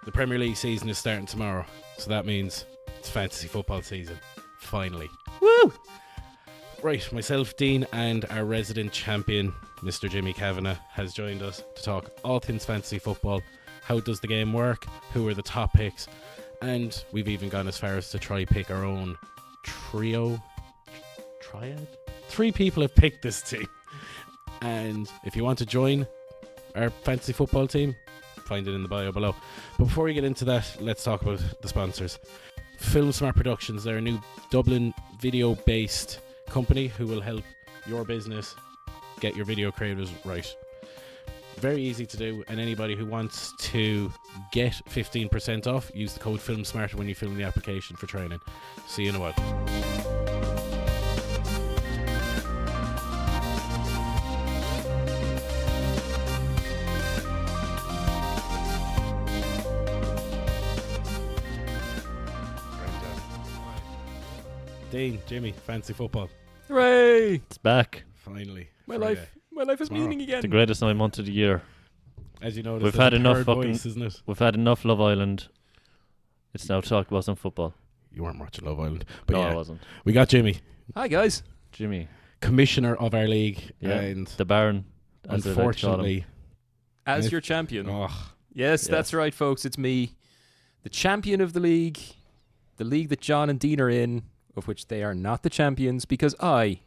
The Premier League season is starting tomorrow, so that means it's fantasy football season. Finally. Woo! Right, myself, Dean, and our resident champion, Mr Jimi Kavanagh, has joined us to talk all things fantasy football. How does the game work? Who are the top picks? And we've even gone as far as to try pick our own triad? 3 people have picked this team. And if you want to join our fantasy football team, find it in the bio below. But before we get into that, let's talk about the sponsors. Film Smart Productions, they're a new Dublin video-based company who will help your business get your video creatives right. Very easy to do, and anybody who wants to get 15% off, use the code FilmSmart when you fill in the application for training. See you in a while. Dean, Jimmy, fancy football. Hooray! It's back. Finally. My life has meaning again. The greatest 9 months of the year. As you noticed, We've had enough voice, isn't it? We've had enough Love Island. It's now talk about some football. You weren't watching Love Island. But no, yeah, I wasn't. we got Jimmy, Hi guys. Jimmy. commissioner of our league. Yeah. And The Baron. as they like to call him. unfortunately, As your champion. oh, Yes, that's right, folks. It's me, the champion of the league that John and Dean are in, of which they are not the champions because I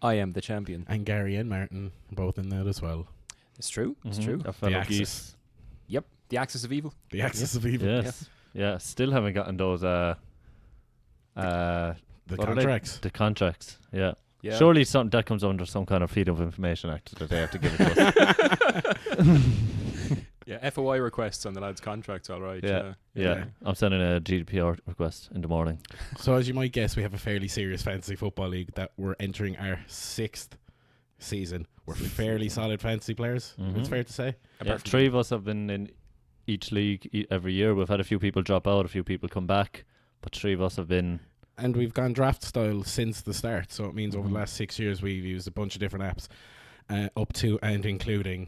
am the champion. and Gary and Martin both in that as well. It's true. It's Mhm. true. Our fellow Axis. geese. Yep. The axis of evil. The axis of evil. Yes. Yeah. Still haven't gotten those The what are they? contracts. The contracts. Yeah. Yeah. Surely that comes under some kind of Freedom of Information Act that they have to give it to us. Yeah. FOI requests on the lads' contracts. All right. Yeah. Yeah. Yeah. I'm sending a GDPR request in the morning. So as you might guess, we have a fairly serious fantasy football league that we're entering our 6th season. We're fairly solid fantasy players, it's Mhm. fair to say. Yeah, 3 of us have been in each league every year. We've had a few people drop out, a few people come back, but 3 of us have been. And we've gone draft style since the start. So it means over the Mhm. last 6 years, we've used a bunch of different apps, up to and including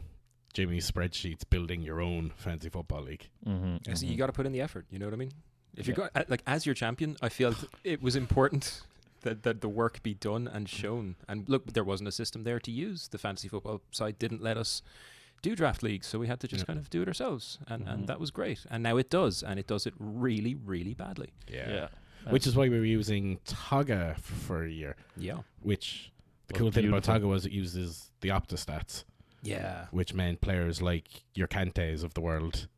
Jimmy's spreadsheets, building your own fantasy football league. Yeah, so you got to put in the effort. You know what I mean? If you're like as your champion, I felt it was important that the work be done and shown. And look, there wasn't a system there to use. The fantasy football site didn't let us do draft leagues, so we had to just kind of do it ourselves, and that was great. And now it does, and it does it really, really badly. Yeah. Which is why we were using Toga for a year. Yeah, Which the Was cool thing about beautiful. Toga was it uses the Opta stats, yeah. which meant players like your Kantes of the world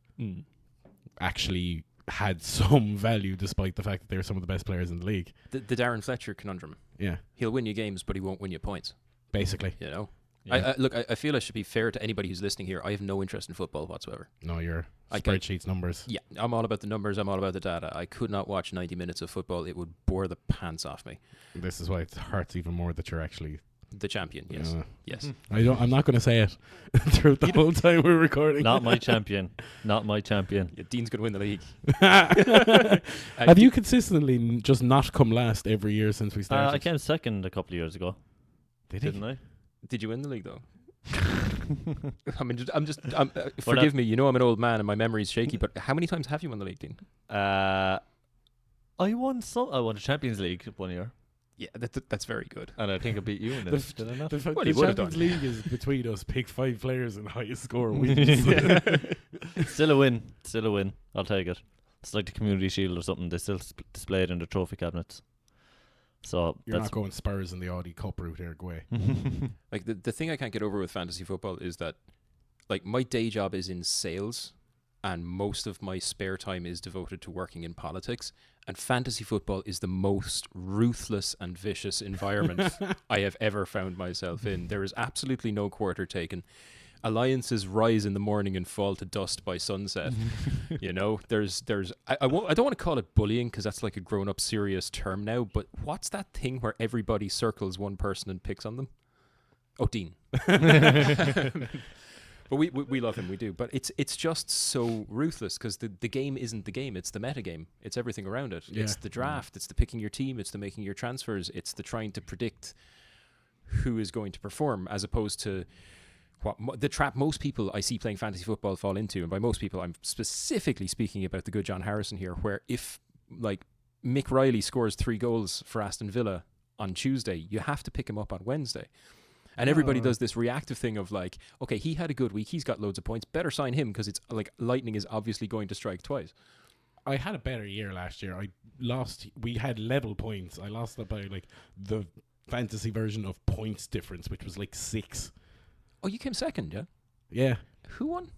actually had some value, despite the fact that they're some of the best players in the league. The Darren Fletcher conundrum. Yeah, He'll win you games, but he won't win you points. basically. You know. Yeah. I feel I should be fair to anybody who's listening here. I have no interest in football whatsoever. No, your I spreadsheets, numbers. Yeah, I'm all about the numbers. I'm all about the data. I could not watch 90 minutes of football. It would bore the pants off me. This is why it hurts even more that you're actually. The champion, yes. Yes. I'm not going to say it throughout the whole time we're recording. Not my champion. Not my champion. Yeah, Dean's going to win the league. Have you consistently just not come last every year since we started? I came second a couple of years ago, didn't I? Did you win the league, though? I mean, forgive me. You know I'm an old man and my memory's shaky, but how many times have you won the league, Dean? I won the Champions League 1 year, Yeah, that's very good. and I think I beat you in The it. Did I not? The Well, he would have Champions done. League is between us. Pick 5 players and highest score wins. Still a win. Still a win. I'll take it. It's like the Community Shield or something. They still display it in the trophy cabinets. So You're that's not going Spurs in the Audi Cup route here, go away. Like the thing I can't get over with fantasy football is that, like, my day job is in sales, and most of my spare time is devoted to working in politics. And fantasy football is the most ruthless and vicious environment I have ever found myself in. There is absolutely no quarter taken. Alliances rise in the morning and fall to dust by sunset. You know, I don't want to call it bullying because that's like a grown-up serious term now. But what's that thing where everybody circles one person and picks on them? Oh, Dean. But we love him, we do. But it's just so ruthless because the game isn't the game; it's the meta game. It's everything around it. Yeah. It's the draft. It's the picking your team. It's the making your transfers. It's the trying to predict who is going to perform, as opposed to the trap most people I see playing fantasy football fall into, and by most people I'm specifically speaking about the good John Harrison here, where if like Mick Riley scores 3 goals for Aston Villa on Tuesday, you have to pick him up on Wednesday. And everybody does this reactive thing of like, okay, he had a good week, he's got loads of points, better sign him because it's like lightning is obviously going to strike twice. I had a better year last year. We had level points. I lost it by like the fantasy version of points difference, which was like 6. Oh, you came second, yeah? Yeah. Who won?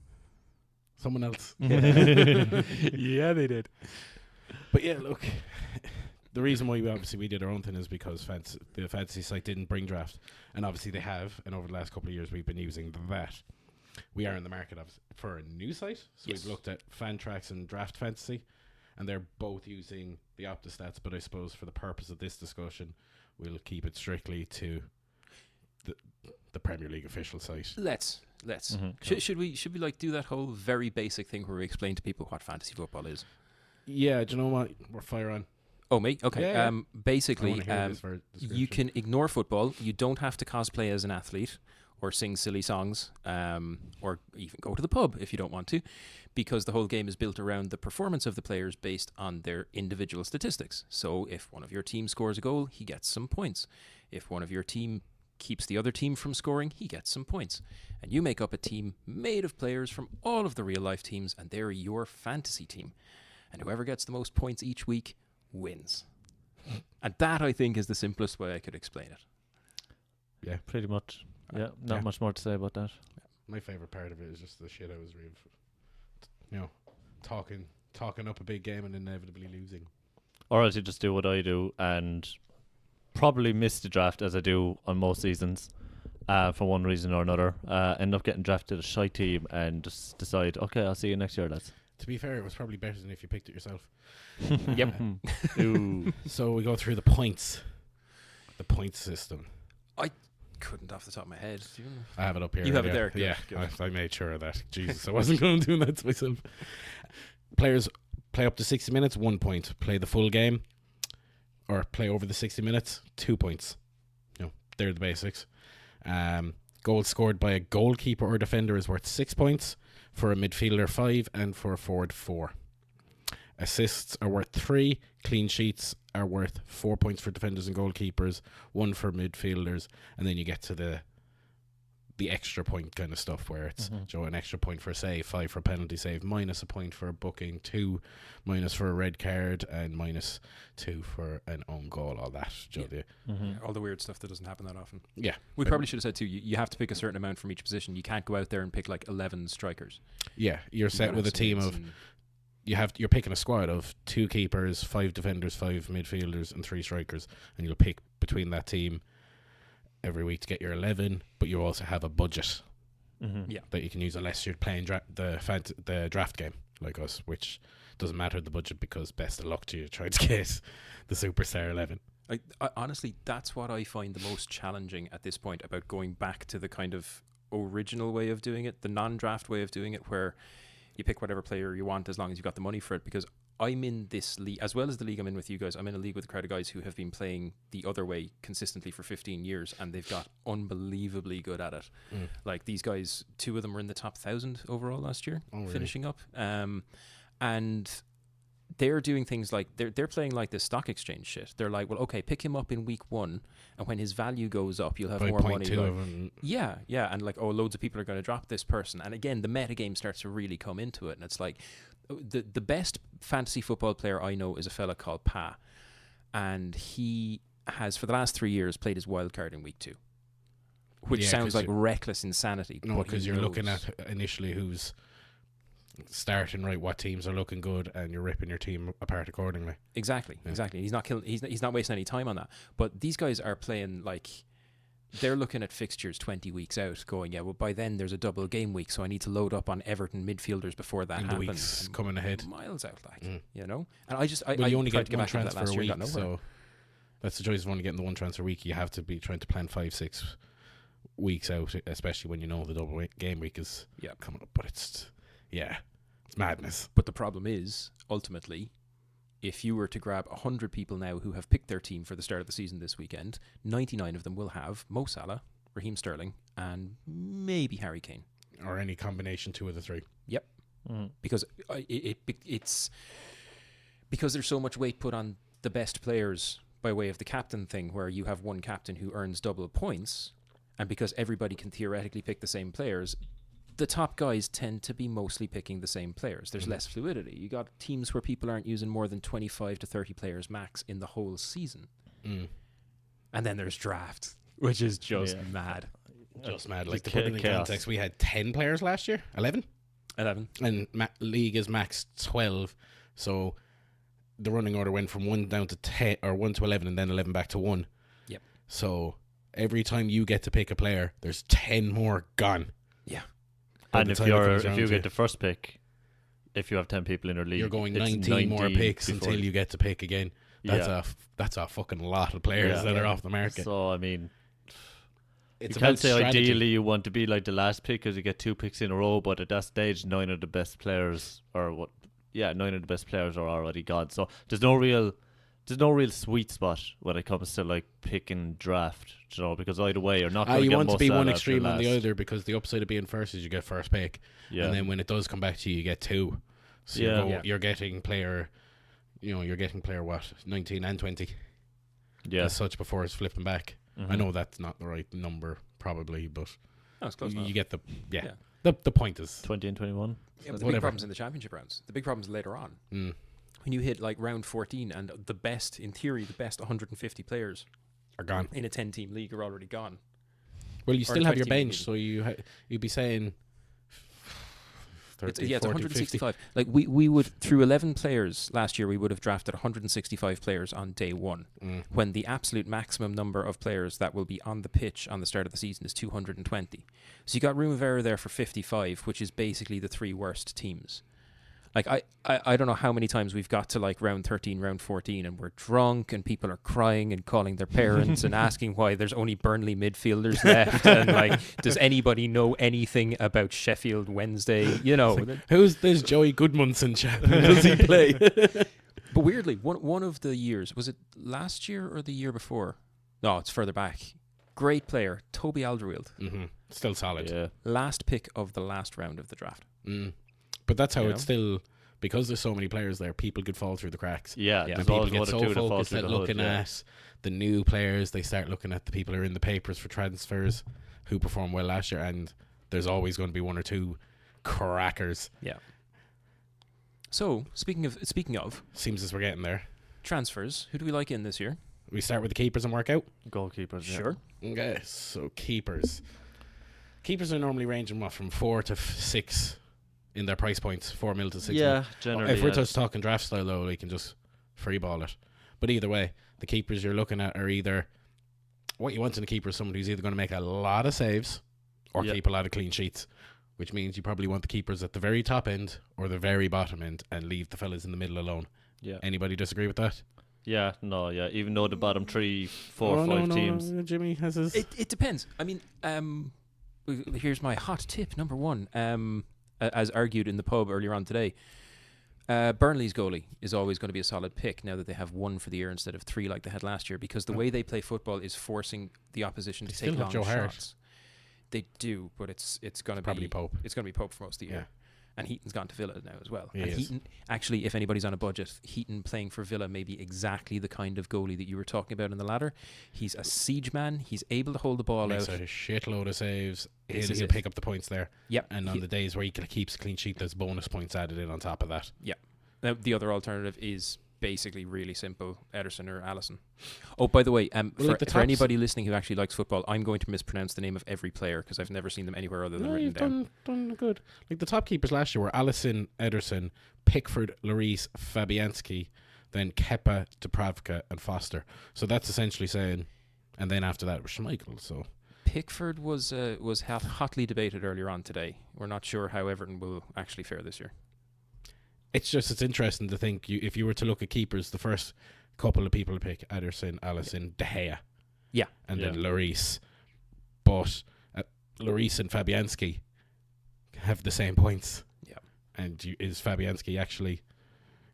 Someone else. Yeah, they did. But yeah, look, the reason why we did our own thing is because the fantasy site didn't bring draft, and obviously they have, and over the last couple of years we've been using that. We are in the market for a new site, so Yes. we've looked at Fantrax and Draft Fantasy, and they're both using the Opta stats, but I suppose for the purpose of this discussion we'll keep it strictly to the Premier League official site. Let's. Should we like do that whole very basic thing where we explain to people what fantasy football is? Yeah, do you know what? We're fire on. Oh, me? Okay. Yeah. Basically, You you can ignore football. You don't have to cosplay as an athlete or sing silly songs, or even go to the pub if you don't want to, because the whole game is built around the performance of the players based on their individual statistics. So if one of your team scores a goal, he gets some points. If one of your team keeps the other team from scoring, he gets some points. And you make up a team made of players from all of the real life teams, and they're your fantasy team. And whoever gets the most points each week wins. And that, I think, is the simplest way I could explain it. Yeah. Pretty much. Yeah, not much more to say about that. My favourite part of it is just the shithousery of, you know, talking up a big game and inevitably losing. Or else you just do what I do and probably miss the draft as I do on most seasons, for one reason or another. End up getting drafted a shite team and just decide, okay, I'll see you next year, lads. To be fair, it was probably better than if you picked it yourself. Yep. Ooh. So we go through the points. The point system. Couldn't off the top of my head. Do you know? I have it up here. You have it there. Good, Yeah, good. I made sure of that. Jesus, I wasn't going to do that to myself. Players play up to 60 minutes, 1 point. Play the full game or play over the 60 minutes, 2 points. You know, they're the basics. Goals scored by a goalkeeper or defender is worth 6 points. For a midfielder, 5, and for a forward, 4. Assists are worth 3. Clean sheets are worth 4 points for defenders and goalkeepers, 1 for midfielders, and then you get to the extra point kind of stuff where it's an extra point for a save, 5 for a penalty save, minus a point for a booking, 2 minus for a red card, and minus 2 for an own goal. All that, All the weird stuff that doesn't happen that often. Yeah, We probably should have said too, you have to pick a certain amount from each position. You can't go out there and pick like 11 strikers. yeah. You're set with a team of. You're picking a squad of 2 keepers, 5 defenders, 5 midfielders, and 3 strikers, and you'll pick between that team every week to get your 11. But you also have a budget that you can use unless you're playing the draft game like us, which doesn't matter the budget because best of luck to you trying to get the superstar 11. I honestly, that's what I find the most challenging at this point about going back to the kind of original way of doing it, the non-draft way of doing it, where you pick whatever player you want as long as you've got the money for it. Because I'm in this league, as well as the league I'm in with you guys, I'm in a league with a crowd of guys who have been playing the other way consistently for 15 years, and they've got unbelievably good at it. Like these guys, 2 of them were in the top 1,000 overall last year, finishing up. And they're doing things like they're playing like this stock exchange shit. They're like, well, okay, pick him up in week 1, and when his value goes up, you'll have more money. Yeah, and like, oh, loads of people are going to drop this person. And again, the meta game starts to really come into it, and it's like the best fantasy football player I know is a fella called Pa, and he has for the last 3 years played his wild card in week 2, which sounds like reckless insanity. No, because you're looking at initially who's starting right, what teams are looking good, and you're ripping your team apart accordingly. Exactly. He's not wasting any time on that. But these guys are playing like they're looking at fixtures 20 weeks out, going, yeah, well, by then there's a double game week, so I need to load up on Everton midfielders before that happens. The weeks coming ahead, miles out, like you know. And I you only get one transfer transfer a week, so that's the choice of only getting the one transfer a week. You have to be trying to plan 5-6 weeks out, especially when you know the double game week is coming up. But it's madness. But the problem is, ultimately, if you were to grab 100 people now who have picked their team for the start of the season this weekend, 99 of them will have Mo Salah, Raheem Sterling, and maybe Harry Kane. Or any combination, 2 of the 3. Yep. Because it's because there's so much weight put on the best players by way of the captain thing, where you have one captain who earns double points, and because everybody can theoretically pick the same players, the top guys tend to be mostly picking the same players. There's less fluidity. You got teams where people aren't using more than 25 to 30 players max in the whole season. And then there's draft, which is just mad. Just mad. Like, to put it in context, we had 10 players last year. 11? 11. And league is max 12. So the running order went from 1 down to 10, or 1 to 11, and then 11 back to 1. Yep. So every time you get to pick a player, there's 10 more gone. Yeah. And if you get the first pick, if you have 10 people in your league, you're going 19 more picks until you get to pick again. That's a fucking lot of players that are off the market. So, I mean, it's you can't say strategy. ideally you want to be like the last pick because you get 2 picks in a row, but at that stage, 9 of the best players are already gone. So there's no real sweet spot when it comes to like picking draft, because either way you're not going to you get want to be Mo one Salah extreme after on the last. other, because the upside of being first is you get first pick, and then when it does come back to you, you get 2. So you're getting player, what, 19 and 20 as such before it's flipping back. I know that's not the right number probably, but It's close you enough. get the point is 20 and 21. Yeah, but the big problem's in the championship rounds. The big problem's later on. When you hit like round 14 and the best 150 players are gone in a 10-team league are already gone. Well, you Or still have your 20 bench, maybe. so you'd be saying 30, It's 40, 50. 165. Like we would, through 11 players last year, we would have drafted 165 players on day 1, when the absolute maximum number of players that will be on the pitch on the start of the season is 220. So you got room of error there for 55, which is basically the 3 worst teams. Like, I don't know how many times we've got to like round 13, round 14, and we're drunk and people are crying and calling their parents and asking why there's only Burnley midfielders left, and like, does anybody know anything about Sheffield Wednesday? You know, Like, who's this Joey Goodmanson chap? Who does he play? But weirdly, one of the years, was it last year or the year before? No, it's further back. Great player, Toby Alderweireld. Still solid. Yeah. Last pick of the last round of the draft. But that's how it's still, because there's so many players there, people could fall through the cracks. Yeah, And there's people always get one or so two that fall focused through at the hood, looking at the new players, they start looking at the people who are in the papers for transfers who performed well last year, and there's always going to be 1 or 2 crackers. Yeah. So, speaking of Seems as we're getting there. transfers, who do we like in this year? We start with the keepers and work out. Goalkeepers. Sure. Okay, so keepers. Keepers are normally ranging from 4 to 6 in their price points, 4 mil to 6 mil. Yeah, generally. If we're just talking draft style though, we can just freeball it. But either way, the keepers you're looking at are either, what you want in a keeper is someone who's either going to make a lot of saves or keep a lot of clean sheets, which means you probably want the keepers at the very top end or the very bottom end and leave the fellas in the middle alone. Yeah. Anybody disagree with that? Yeah, no, yeah. Even though the bottom 3, 4, 5 teams. No, Jimmy has his. It depends. I mean, here's my hot tip number 1. As argued in the pub earlier on today, Burnley's goalie is always going to be a solid pick now that they have 1 for the year instead of 3 like they had last year, because the way they play football is forcing the opposition to They take still have long Joe Hart. shots. They do, but it's going to Probably be Pope. It's going to be Pope for most of the year. Yeah. And Heaton's gone to Villa now as well. He and is. Heaton, actually, if anybody's on a budget, Heaton playing for Villa may be exactly the kind of goalie that you were talking about in the ladder. He's a siege man. He's able to hold the ball Makes out. a shitload of saves. This is He'll it. pick up the points there. Yep. And on the days where he keeps a clean sheet, there's bonus points added in on top of that. Now, the other alternative is basically really simple, Ederson or Alisson. Oh, by the way, Well, for at the for tops- anybody listening who actually likes football, I'm going to mispronounce the name of every player because I've never seen them anywhere other than No, written you've down. done good. Like the top keepers last year were Alisson, Ederson, Pickford, Lloris, Fabianski, then Kepa, Dubravka, and Foster. So that's essentially saying, and then after that was Schmeichel. So Pickford was hotly debated earlier on today. We're not sure how Everton will actually fare this year. it's interesting to think if you were to look at keepers, the first couple of people to pick Ederson, Alisson, De Gea, Yeah. and then Lloris. But Lloris and Fabianski have the same points. Yeah. And is Fabianski actually?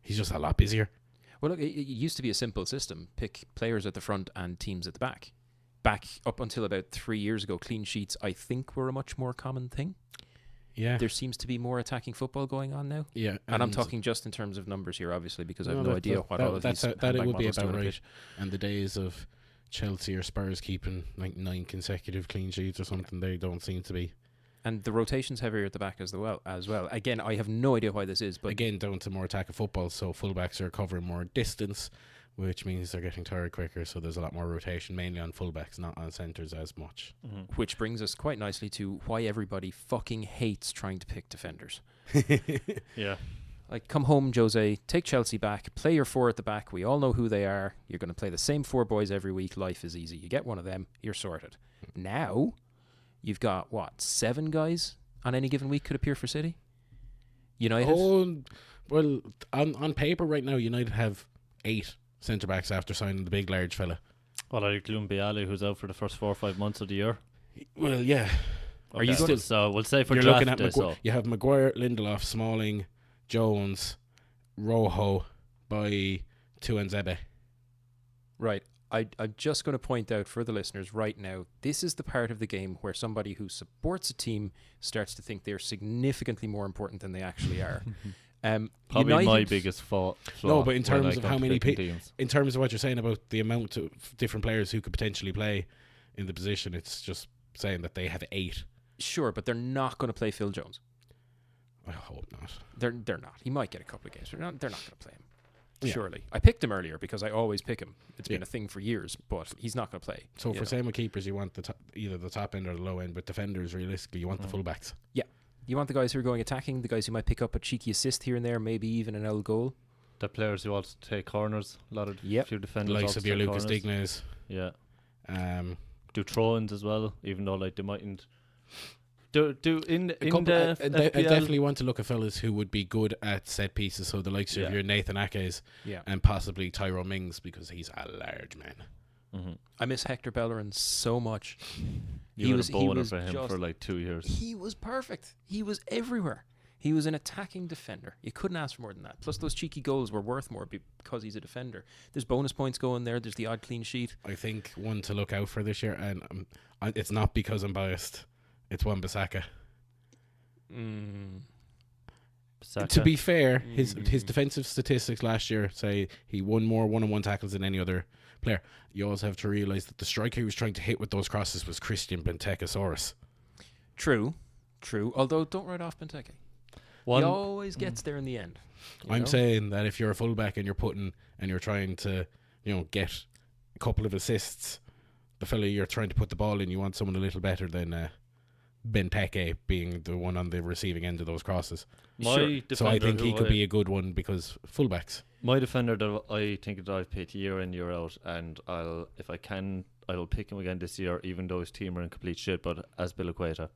He's just a lot busier. Well, look, it used to be a simple system: pick players at the front and teams at the back. back up until about 3 years ago, clean sheets, I think, were a much more common thing. Yeah. There seems to be more attacking football going on now. Yeah. And I'm talking just in terms of numbers here, obviously, because I have No, no idea what all of these that it handbag would be models do about on a right. pitch. And the days of Chelsea or Spurs keeping like 9 consecutive clean sheets or something, they don't seem to be. And the rotation's heavier at the back as well. Again, I have no idea why this is, but Again, down to more attack of football, so fullbacks are covering more distance, which means they're getting tired quicker, so there's a lot more rotation, mainly on fullbacks, not on centres as much. which brings us quite nicely to why everybody fucking hates trying to pick defenders. Yeah. Like, come home, Jose, take Chelsea back, play your 4 at the back. We all know who they are. You're going to play the same 4 boys every week. Life is easy. You get one of them, you're sorted. Now, you've got, 7 guys on any given week could appear for City? United? Oh, well, on paper right now, United have 8 centre-backs after signing the big, large fella. Well, are you including Bialy, who's out for the first 4 or 5 months of the year? Well, yeah. Are you still? So we'll say for You're draft looking at day, so. you have Maguire, Lindelof, Smalling, Jones, Rojo, Bailly, Tuanzebe. Right. I'm just going to point out for the listeners right now, this is the part of the game where somebody who supports a team starts to think they're significantly more important than they actually are. Probably United, my biggest flaw. No, but in when terms I of come how to many picking teams. in terms of what you're saying about the amount of different players who could potentially play in the position, it's just saying that they have 8. Sure, but they're not going to play Phil Jones. I hope not. They're not. He might get a couple of games, but they're not going to play him. Yeah. Surely. I picked him earlier because I always pick him. It's been Yeah. a thing for years, but he's not going to play. So you for know. same with keepers, you want either the top end or the low end. But defenders, realistically, you want the fullbacks. You want the guys who are going attacking, the guys who might pick up a cheeky assist here and there, maybe even an old goal. The players who also take corners. A lot of Yep. few The defenders. likes also of your take Lucas corners. Dignes. Yeah. Um, Do throw-ins as well, even though like they mightn't. Do in a in couple, the I FPL, definitely want to look at fellas who would be good at set pieces. So the likes Yeah. of your Nathan Ake's Yeah. and possibly Tyrone Mings, because he's a large man. Mhm. I miss Hector Bellerin so much. You He had was- a he boner was for him just- for like 2 years. He was perfect. He was everywhere. He was an attacking defender. You couldn't ask for more than that. Plus, those cheeky goals were worth more because he's a defender. There's bonus points going there. There's the odd clean sheet. I think one to look out for this year, and it's not because I'm biased. It's Wan-Bissaka. Saka. To be fair, his Mm. defensive statistics last year say he won more one-on-one tackles than any other player. You also have to realise that the striker he was trying to hit with those crosses was Christian Bentancur. True. Although, don't write off Benteke. He always gets there in the end. you I'm know? saying that if you're a fullback and you're trying to, get a couple of assists, the fella you're trying to put the ball in, you want someone a little better than Benteke being the one on the receiving end of those crosses. My Sure. defender So I think he who could be a good one because fullbacks. my defender that I think that I've picked year in year out, and if I can, I'll pick him again this year, even though his team are in complete shit. But as Billaqueta,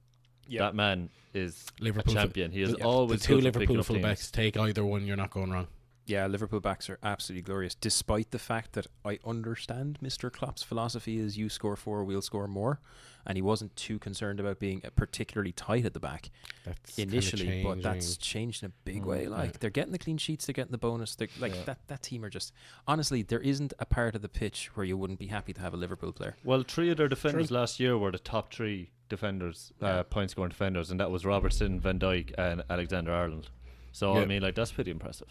that man is Liverpool a champion. He is the always two good for Liverpool picking up fullbacks. teams. Take either one, you're not going wrong. Yeah, Liverpool backs are absolutely glorious, despite the fact that I understand Mr. Klopp's philosophy is you score 4, we'll score more. And he wasn't too concerned about being particularly tight at the back That's initially, but kinda that's changed in a big way. Mm, Like, yeah. they're getting the clean sheets, they're getting the bonus. They're, like, Yeah. that team are just... Honestly, there isn't a part of the pitch where you wouldn't be happy to have a Liverpool player. Well, 3 of their defenders last year were the top 3 defenders, point scoring defenders, and that was Robertson, Van Dijk, and Alexander Arnold. So Yeah. I mean, like, that's pretty impressive.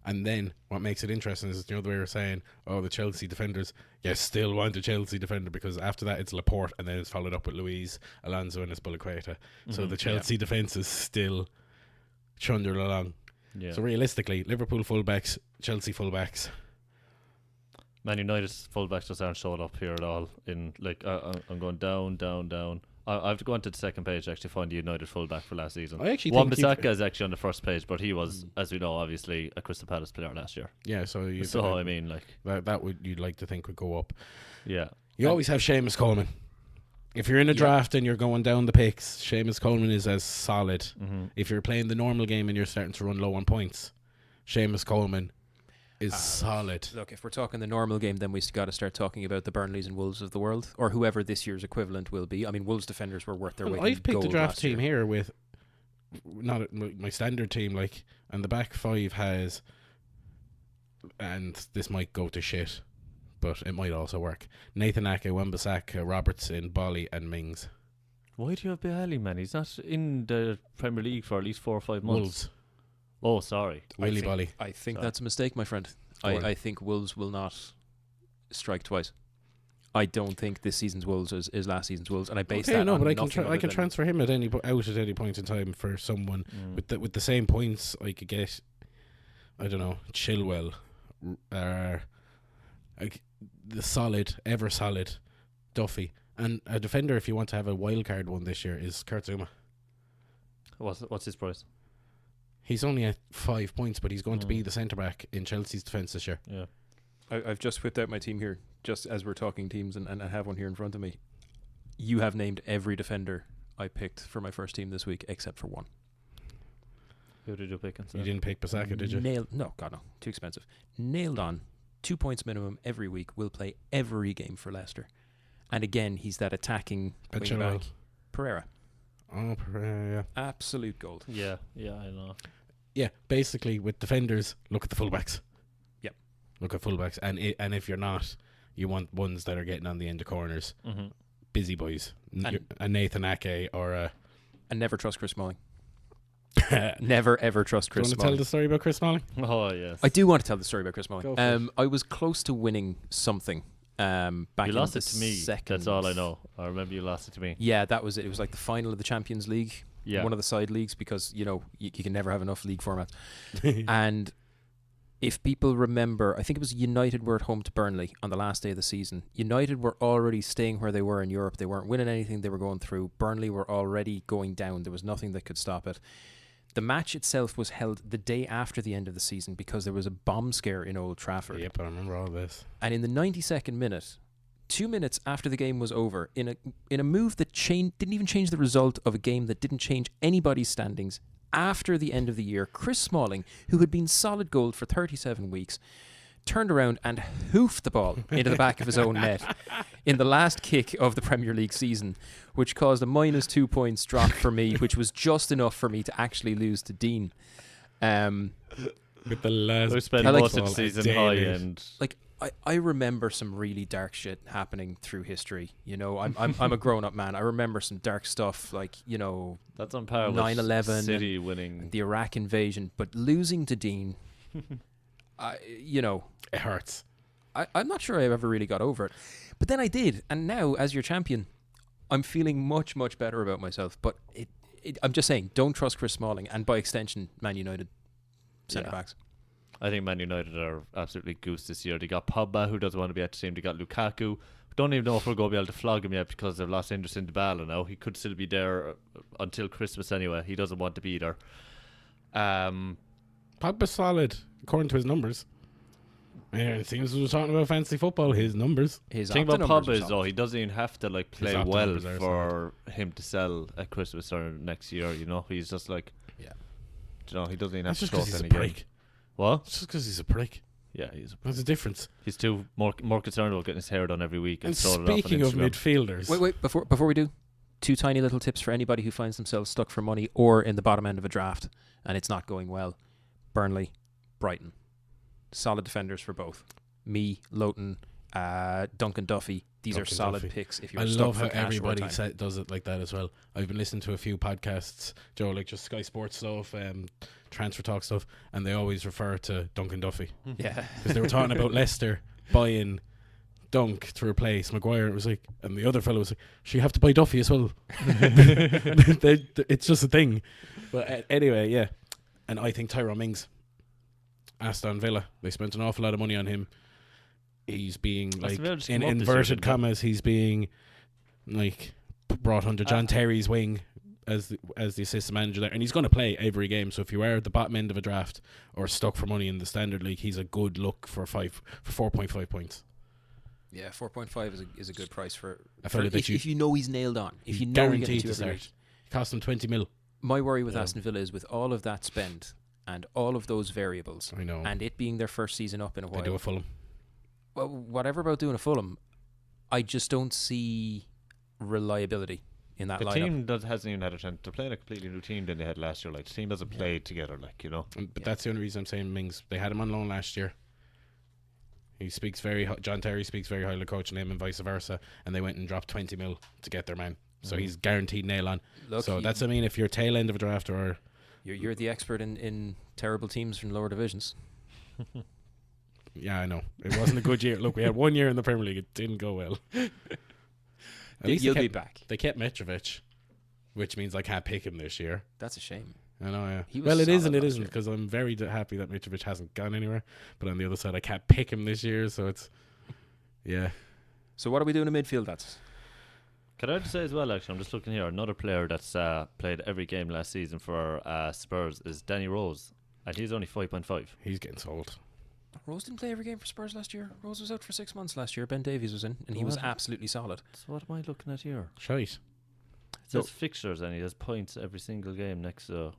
And then what makes it interesting is, the way we were saying, the Chelsea defenders, still want a Chelsea defender, because after that it's Laporte, and then it's followed up with Luiz, Alonso, and Espilicueta. So the Chelsea defence is still trundling along. Yeah. So realistically, Liverpool fullbacks, Chelsea fullbacks. Man United's fullbacks just aren't showing up here at all. In like, I'm going down. I have to go onto the second page to actually find the United fullback for last season. I actually think Wan-Bissaka is actually on the first page, but he was, as we know, obviously a Crystal Palace player last year. So I mean, like, that would, you'd like to think, would go up. yeah. You always have Seamus Coleman. If you're in a draft and you're going down the picks, Seamus Coleman is as solid. Mm-hmm. If you're playing the normal game and you're starting to run low on points, Seamus Coleman is solid. Look, if we're talking the normal game, then we've got to start talking about the Burnleys and Wolves of the world, or whoever this year's equivalent will be. I mean, Wolves defenders were worth their weight in I've picked gold a draft last team year. here with not my standard team, and the back 5 has, and this might go to shit, but it might also work. Nathan Ake, Wan-Bissaka, Robertson, Bolly, and Mings. Why do you have Bailey, man? He's not in the Premier League for at least 4 or 5 months. Wolves. Oh, sorry. Willy Bolly. I think Sorry. that's a mistake, my friend. Go on. I think Wolves will not strike twice. I don't think this season's Wolves is last season's Wolves, and I base that on but I nothing can other than- transfer him out at any point in time for someone with the same points. I could get, I don't know, Chilwell, the ever solid Duffy, and a defender. If you want to have a wild card one this year, is Kurt Zuma. What's his price? He's only at 5 points, but he's going to be the centre back in Chelsea's defence this year. Yeah. I've just whipped out my team here, just as we're talking teams, and I have one here in front of me. You have named every defender I picked for my first team this week, except for one. Who did you pick You instead? didn't pick Bissaka, did you? No, God no, too expensive. Nailed on, 2 points minimum every week. Will play every game for Leicester, and again he's that attacking And wing Chilwell. back. Pereira, Oh, yeah. absolute gold. Yeah, I know. Yeah, basically with defenders, look at the fullbacks. Yep. Look at fullbacks, and if you're not, you want ones that are getting on the end of corners, busy boys, a Nathan Ake or a. And never trust Chris Smalling. Never ever trust Do you Chris want to tell Smalling. the story about Chris Smalling? Oh, yes. I do want to tell the story about Chris Go Smalling. for it. I was close to winning something. Back You in lost the it to me. second. That's all I know. I remember you lost it to me. Yeah, that was it. It was like the final of the Champions League. Yeah. One of the side leagues, because you can never have enough league formats. And if people remember, I think it was United were at home to Burnley on the last day of the season. United were already staying where they were in Europe. They weren't winning anything. They were going through. Burnley were already going down. There was nothing that could stop it. The match itself was held the day after the end of the season because there was a bomb scare in Old Trafford. Yep, I remember all this. And in the 92nd minute, 2 minutes after the game was over, in a move that didn't even change the result of a game that didn't change anybody's standings, after the end of the year, Chris Smalling, who had been solid gold for 37 weeks, turned around and hoofed the ball into the back of his own net in the last kick of the Premier League season, which caused a -2 points drop for me, which was just enough for me to actually lose to Dean. With the last We spent I like most of the ball, season damn high, it. and I remember some really dark shit happening through history. You know, I'm a grown up man. I remember some dark stuff like, that's on par with 9/11 City winning. the Iraq invasion, but losing to Dean, It hurts. I'm not sure I ever really got over it. But then I did, and now as your champion, I'm feeling much, much better about myself. But I'm just saying, don't trust Chris Smalling, and by extension, Man United centre backs. I think Man United are absolutely goosed this year. They got Pogba, who doesn't want to be at the team. They got Lukaku. Don't even know if we're going to be able to flog him yet because they've lost interest in Dybala now. He could still be there until Christmas anyway. He doesn't want to be there. Pogba's solid according to his numbers. Yeah, it seems we were talking about fantasy football. His numbers. His The thing Opta about numbers Pogba are is, solid. though, he doesn't even have to play Opta well numbers are for him to sell at Christmas or next year. He's just he doesn't even have That's to just show because up he's a any game. prick. What? It's just because he's a prick. Yeah, That's the difference. he's too more concerned about getting his hair done every week. And throwing it off on speaking of Instagram. midfielders, Wait, before we do, 2 tiny little tips for anybody who finds themselves stuck for money or in the bottom end of a draft and it's not going well. Burnley, Brighton. Solid defenders for both. Me, Lowton, Duncan Duffy. These Duncan are solid Duffy. picks if you're I stuck love for how cash or everybody time. does it like that as well. I've been listening to a few podcasts, Joe, like just Sky Sports stuff, transfer talk stuff, and they always refer to Duncan Duffy Yeah. because they were talking about Leicester buying Dunk to replace Maguire. It was like, and the other fellow was like, "So you have to buy Duffy as well." It's just a thing. But anyway, yeah. And I think Tyrone Mings, Aston Villa, they spent an awful lot of money on him. He's being like, Aston Villa just in came up this year, inverted didn't they? commas, he's being like brought under John Terry's wing as the assistant manager there, and he's going to play every game. So if you are at the bottom end of a draft or stuck for money in the Standard League, he's a good look for 4.5 points. Yeah, 4.5 is a good price for fella that if you know he's nailed on. If you know you're guaranteed getting to to every start. It cost him 20 mil. My worry with Yeah. Aston Villa is with all of that spend and all of those variables I know. and it being their first season up in a They while. do a Fulham. Well, whatever about doing a Fulham, I just don't see reliability in that The lineup. team hasn't even had a chance. They're playing a completely new team than they had last year. Like, the team hasn't played together, But Yeah. that's the only reason I'm saying Mings. They had him on loan last year. He speaks very. John Terry speaks very highly of coaching him, and vice versa. And they went and dropped 20 mil to get their man. So he's guaranteed nail on. Look, so that's, I mean, if you're tail end of a draft or you're the expert in terrible teams from lower divisions. yeah, I know it wasn't a good year. Look, we had 1 year in the Premier League; it didn't go well. At least You'll be back. They kept Mitrovic, which means I can't pick him this year. That's a shame. I know, yeah. He was Well, it is and solid it last isn't, year. because I'm very happy that Mitrovic hasn't gone anywhere. But on the other side, I can't pick him this year, so it's yeah. So what are we doing in midfield, lads? Can I just say as well, actually, I'm just looking here, another player that's played every game last season for Spurs is Danny Rose, and he's only 5.5. He's getting sold. Rose didn't play every game for Spurs last year. Rose was out for 6 months last year. Ben Davies was in, and he was What? absolutely solid. So what am I looking at here? Shite. It says fixtures, and he has points every single game next to...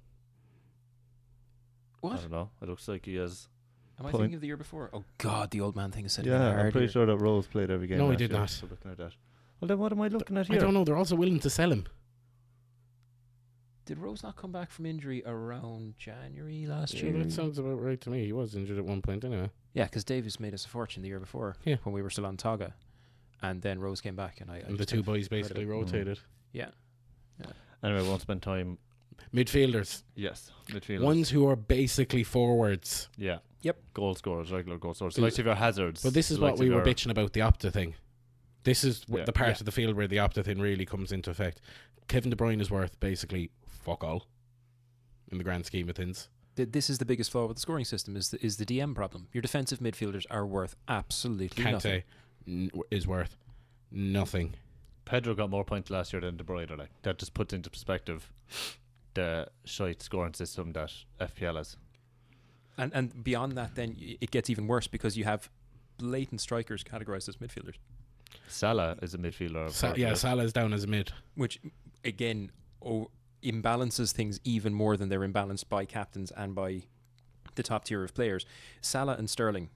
I What? don't know. It looks like he has... Am I Point. thinking of the year before? Oh God, the old man thing is sitting Yeah, in I'm hard pretty here. sure that Rose played every game. No, he last did year, not. so looking at that. Well, then what am I looking at I here? don't know. They're also willing to sell him. Did Rose not come back from injury around January last Yeah, year? that sounds about right to me. He was injured at one point anyway. Yeah, because Davies made us a fortune the year before Yeah. when we were still on Toga, and then Rose came back, and I And the just two think- boys basically rotated. Yeah, Anyway, won't spend time... Midfielders. Yes, midfield. Ones who are basically forwards. Yeah. Yep. Goal scorers, regular goal scorers. But- Like of your hazards. But this is the what likes we of were your- bitching about, the Opta thing. This is Yeah. the part Yeah. of the field where the Opta thing really comes into effect. Kevin De Bruyne is worth basically fuck all in the grand scheme of things. This is the biggest flaw with the scoring system is the DM problem. Your defensive midfielders are worth absolutely nothing. Kante is worth nothing. Pedro got more points last year than De Bruyne. Like that just puts into perspective the shite scoring system that FPL has. And beyond that, then it gets even worse because you have blatant strikers categorized as midfielders, Salah is a midfielder. Yeah, Salah's down as a mid. which again imbalances things even more than they're imbalanced by captains and by the top tier of players. Salah and Sterling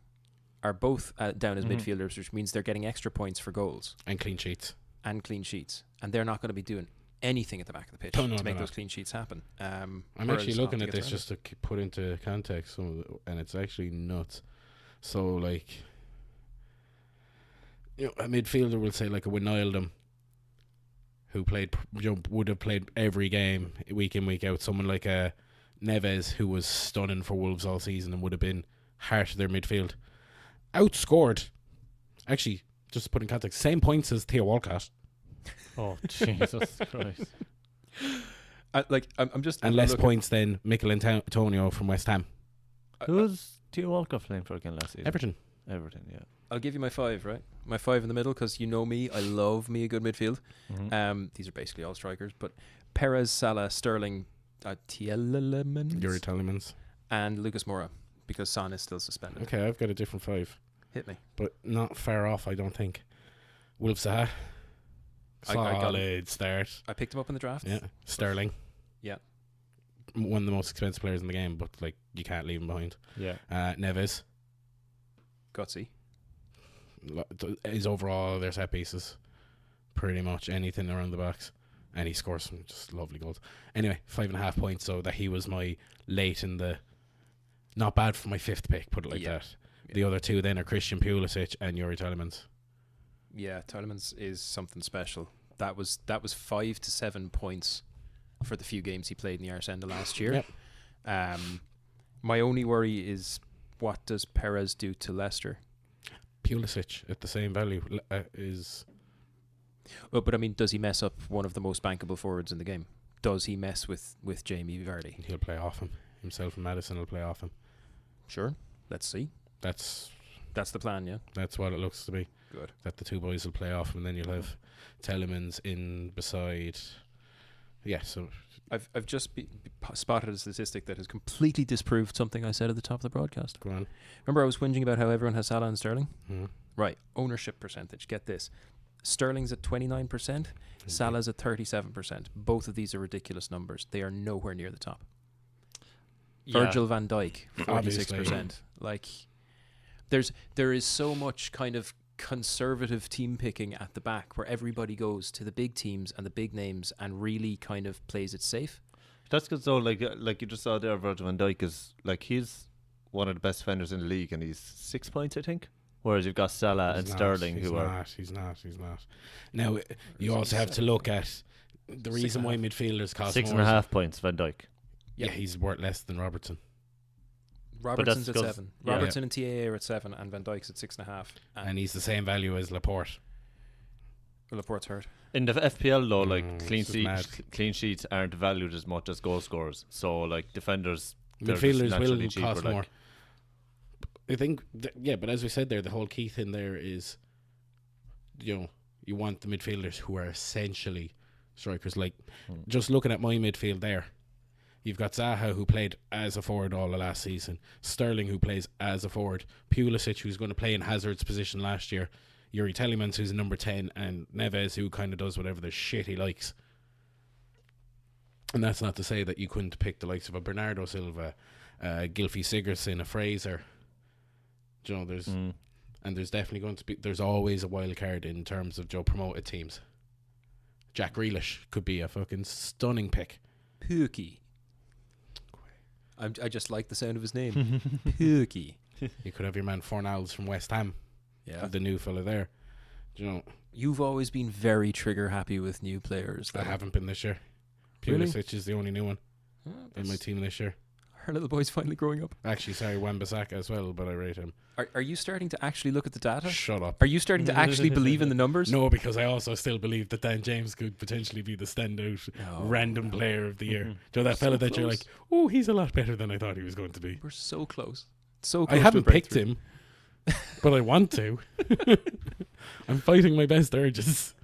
are both down as Mhm. midfielders, which means they're getting extra points for goals And clean sheets. and clean sheets, and they're not going to be doing anything at the back of the pitch No, to make they're those not. clean sheets happen. I'm whereas actually looking Opta at gets this around just to put into context, and it's actually nuts. So, like, you know, a midfielder will say, like, a Wijnaldum, who played, would have played every game, week in, week out. Someone like a Neves, who was stunning for Wolves all season and would have been heart of their midfield. Outscored, actually, just to put in context, same points as Theo Walcott. Oh Jesus Christ! I'm just And less points than Mikel Antonio from West Ham. Who was Theo Walcott playing for again last season? Everton. Everton, yeah. I'll give you my five, right? My five in the middle, because you know me, I love me a good midfield. Mhm. These are basically all strikers, but Perez, Salah, Sterling, Tielemans, Yuri Telemans. and Lucas Moura, because Son is still suspended. Okay, I've got a different five, Hit me. but not far off, I don't think. Wolf Zaha. I got him. Solid start. I picked him up in the draft. Yeah. Sterling. Yeah. One of the most expensive players in the game, but like you can't leave him behind. Yeah. Neves. Gutsy. His overall their set pieces. Pretty much anything around the box. And he scores some just lovely goals. Anyway, 5.5 points, so that he was my late in the, not bad for my fifth pick, put it like Yeah. that. The other two then are Christian Pulisic and Yuri Telemans. Yeah, Tielemans is something special. That was 5 to 7 points for the few games he played in the Arsenda last year. Yep. My only worry is, what does Perez do to Leicester? Pulisic at the same value is... Oh, but I mean, does he mess up one of the most bankable forwards in the game? Does he mess with Jamie Vardy? He'll play off him. Himself and Madison will play off him. Sure. Let's see. That's That's the plan, yeah. That's what it looks to be. Good. That the two boys will play off him, and then you'll have Telemans in beside. Yeah, so I've just spotted a statistic that has completely disproved something I said at the top of the broadcast. go on. Remember I was whinging about how everyone has Salah and Sterling? Mhm. Right. Ownership percentage. Get this. Sterling's at 29%. Salah's at 37%. Both of these are ridiculous numbers. They are nowhere near the top. Virgil van Dijk, 46%. Like, there is so much kind of conservative team picking at the back where everybody goes to the big teams and the big names and really kind of plays it safe. That's because though, like you just saw there, Virgil van Dijk is like he's one of the best defenders in the league, and he's 6 points, I think. Whereas you've got Salah and Sterling, He's who are He's not. Now you also have to look at the reason why midfielders cost 6.5 points. Van Dijk. Yeah, he's worth less than Robertson. Robertson's at 7. Yeah. Robertson and TAA are at 7, and Van Dijk's at 6.5. And he's the same value as Laporte. Laporte's hurt. In the FPL though, like this is clean sheets aren't valued as much as goal scorers. So like defenders, they're just Midfielders naturally will cheaper, cost like. more. I think, but as we said there, the whole key thing there is, you want the midfielders who are essentially strikers. Like, just looking at my midfield there, you've got Zaha, who played as a forward all the last season, Sterling, who plays as a forward, Pulisic, who's going to play in Hazard's position last year, Yuri Telemans, who's number 10, and Neves, who kind of does whatever the shit he likes. And that's not to say that you couldn't pick the likes of a Bernardo Silva, Gylfi Sigurdsson, a Fraser. There's definitely going to be, there's always a wild card in terms of promoted teams. Jack Grealish could be a fucking stunning pick. Pookie. I just like the sound of his name. Pookie. You could have your man Fornals from West Ham. Yeah. The new fella there. You've always been very trigger happy with new players. I haven't been this year. Really? Pulisic is the only new one in my team this year. Our little boy's finally growing up. Actually, sorry, Wan-Bissaka as well, but I rate him. Are you starting to actually look at the data? Shut up. Are you starting to actually believe in the numbers? No, because I also still believe that Dan James could potentially be the standout random player of the year. That fella that you're like, oh, he's a lot better than I thought he was going to be. We're so close. So close. I haven't picked him, but I want to. I'm fighting my best urges.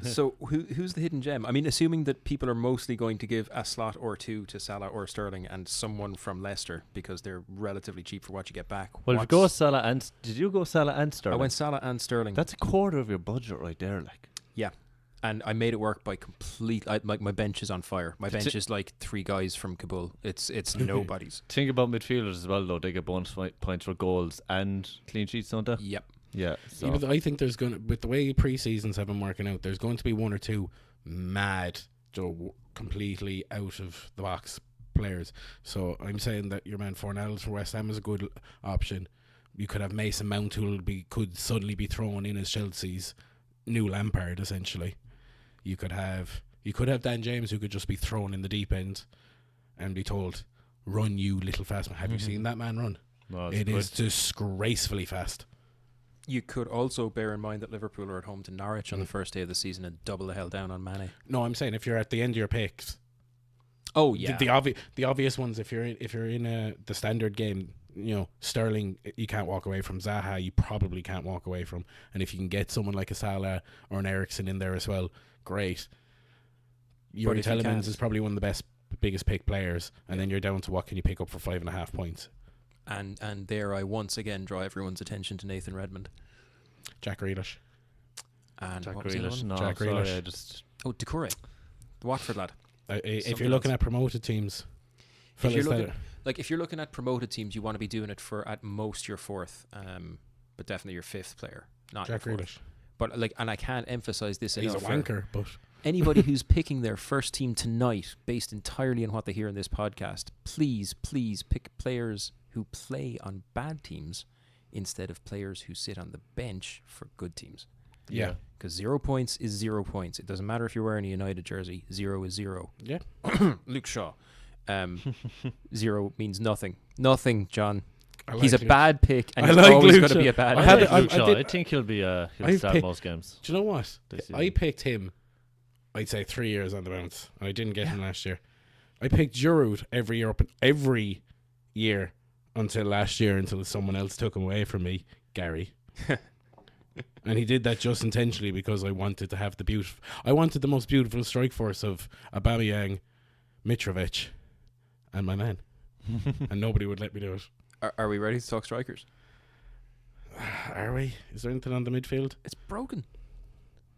So who's the hidden gem? I mean, assuming that people are mostly going to give a slot or two to Salah or Sterling and someone from Leicester because they're relatively cheap for what you get back. Well, if you go Salah and did you go Salah and Sterling? I went Salah and Sterling. That's a quarter of your budget right there, like. Yeah. And I made it work by like my bench is on fire. My bench is like 3 guys from Kabul. It's nobody's. Think about midfielders as well, though. They get bonus points for goals and clean sheets, don't they? Yep. Yeah. So. But I think there's going to, with the way pre-seasons have been working out, there's going to be 1 or 2 mad, completely out of the box players. So I'm saying that your man Fornals for West Ham is a good option. You could have Mason Mount, who could suddenly be thrown in as Chelsea's new Lampard, essentially. You could have Dan James, who could just be thrown in the deep end and be told, "Run, you little fast man." Have you seen that man run? No, it is disgracefully fast. You could also bear in mind that Liverpool are at home to Norwich on the first day of the season and double the hell down on Mane. No, I'm saying if you're at the end of your picks. Oh yeah. The obvious ones, if you're in the standard game, Sterling, you can't walk away from. Zaha, you probably can't walk away from. And if you can get someone like a Salah or an Eriksen in there as well, great. Yuri Telemans is probably one of the biggest pick players, and then you're down to what can you pick up for 5.5 points. And there I once again draw everyone's attention to Nathan Redmond. Jack Grealish. And Jack what was the other Grealish. one? No, Jack sorry, Grealish. I just. Oh, Decore, the Watford lad. If you're looking at promoted teams, if you're looking at promoted teams, you want to be doing it for at most your 4th, but definitely your 5th player, not Jack your 4th. Grealish. But and I can't emphasize this He's enough. a wanker, but anybody who's picking their first team tonight, based entirely on what they hear in this podcast, please pick players who play on bad teams instead of players who sit on the bench for good teams. Yeah. Because 0 points is 0 points. It doesn't matter if you're wearing a United jersey. 0 is 0. Yeah. Luke Shaw. 0 means nothing. Nothing, John. He's Like a Luke. bad pick, and I he's like always Luke going to Shaw. be a bad I pick. I think he'll start picked- most games. Do you know what? this I season. picked him, I'd say 3 years on the bounce. I didn't get him last year. I picked Giroud every year until last year, until someone else took him away from me, Gary. And he did that just intentionally because I wanted to have I wanted the most beautiful strike force of Aubameyang, Mitrovic, and my man. And nobody would let me do it. Are we ready to talk strikers? Are we? Is there anything on the midfield? It's broken.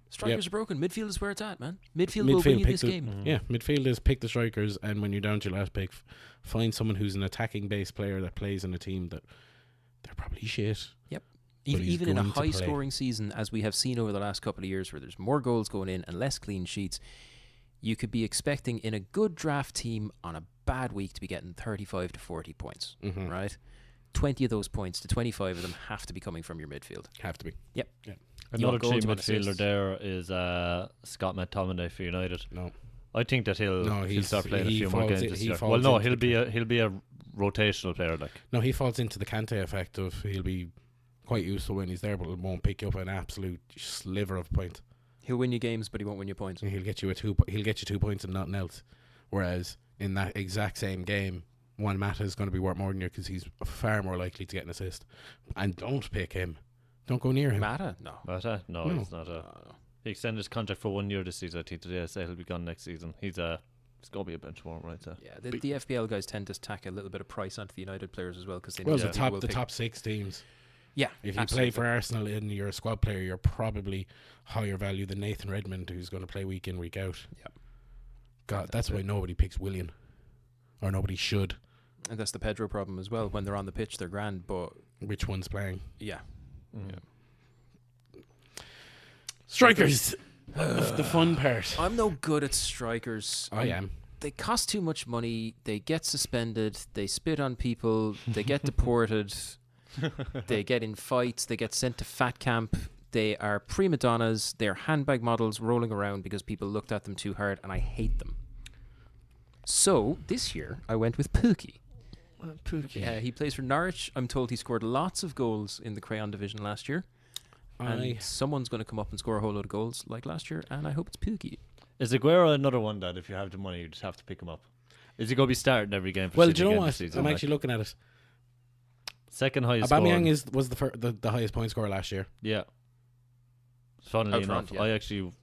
Strikers are broken. Midfield is where it's at, man. Midfield will win you pick this game. Yeah, midfield is pick the strikers, and when you're down to your last pick, find someone who's an attacking-based player that plays in a team that they're probably shit. Yep. But he's Even in a going to play. high-scoring season, as we have seen over the last couple of years, where there's more goals going in and less clean sheets, you could be expecting in a good draft team on a bad week to be getting 35 to 40 points, right? 20 of those points to 25 of them have to be coming from your midfield. Have to be. Yep. Yeah. Another goals, cheap you want midfielder assists. there is Scott McTominay for United. No. I think that he'll start playing a few more games this year. Well, no, he'll be a rotational player. Like, No, he falls into the Kante effect of he'll be quite useful when he's there, but it won't pick you up an absolute sliver of point. He'll win you games, but he won't win you points. And he'll get you 2 points and nothing else. Whereas in that exact same game, Juan Mata is going to be worth more than you because he's far more likely to get an assist. And don't pick him. Don't go near him. Mata? No. but no, No. he's not. He extended his contract for 1 year this season. I think today say he'll be gone next season. He's going to be a bench warmer, right there. Yeah, the FPL guys tend to tack a little bit of price onto the United players as well because they Well, know the people will top 6 teams. Yeah, If you play for Arsenal and you're a squad player, you're probably higher value than Nathan Redmond, who's going to play week in, week out. Yeah. God, that's why nobody picks Willian. Or nobody should. And that's the Pedro problem as well. When they're on the pitch, they're grand, but Which one's playing? yeah. Strikers! The fun part. I'm no good at strikers. I am. They cost too much money. They get suspended. They spit on people. They get deported. They get in fights. They get sent to fat camp. They are prima donnas. They're handbag models rolling around because people looked at them too hard, and I hate them. So this year I went with Pookie. He plays for Norwich. I'm told he scored lots of goals in the Crayon division last year. And someone's going to come up and score a whole load of goals like last year, and I hope it's Pookie. Is Aguero another one that if you have the money, you just have to pick him up? Is he going to be starting every game for Well, City do you know again what? this season? I'm Like, actually looking at it. second highest Aubameyang scorer. was the highest point scorer last year. Yeah. Funnily Out enough, front, yeah. I actually,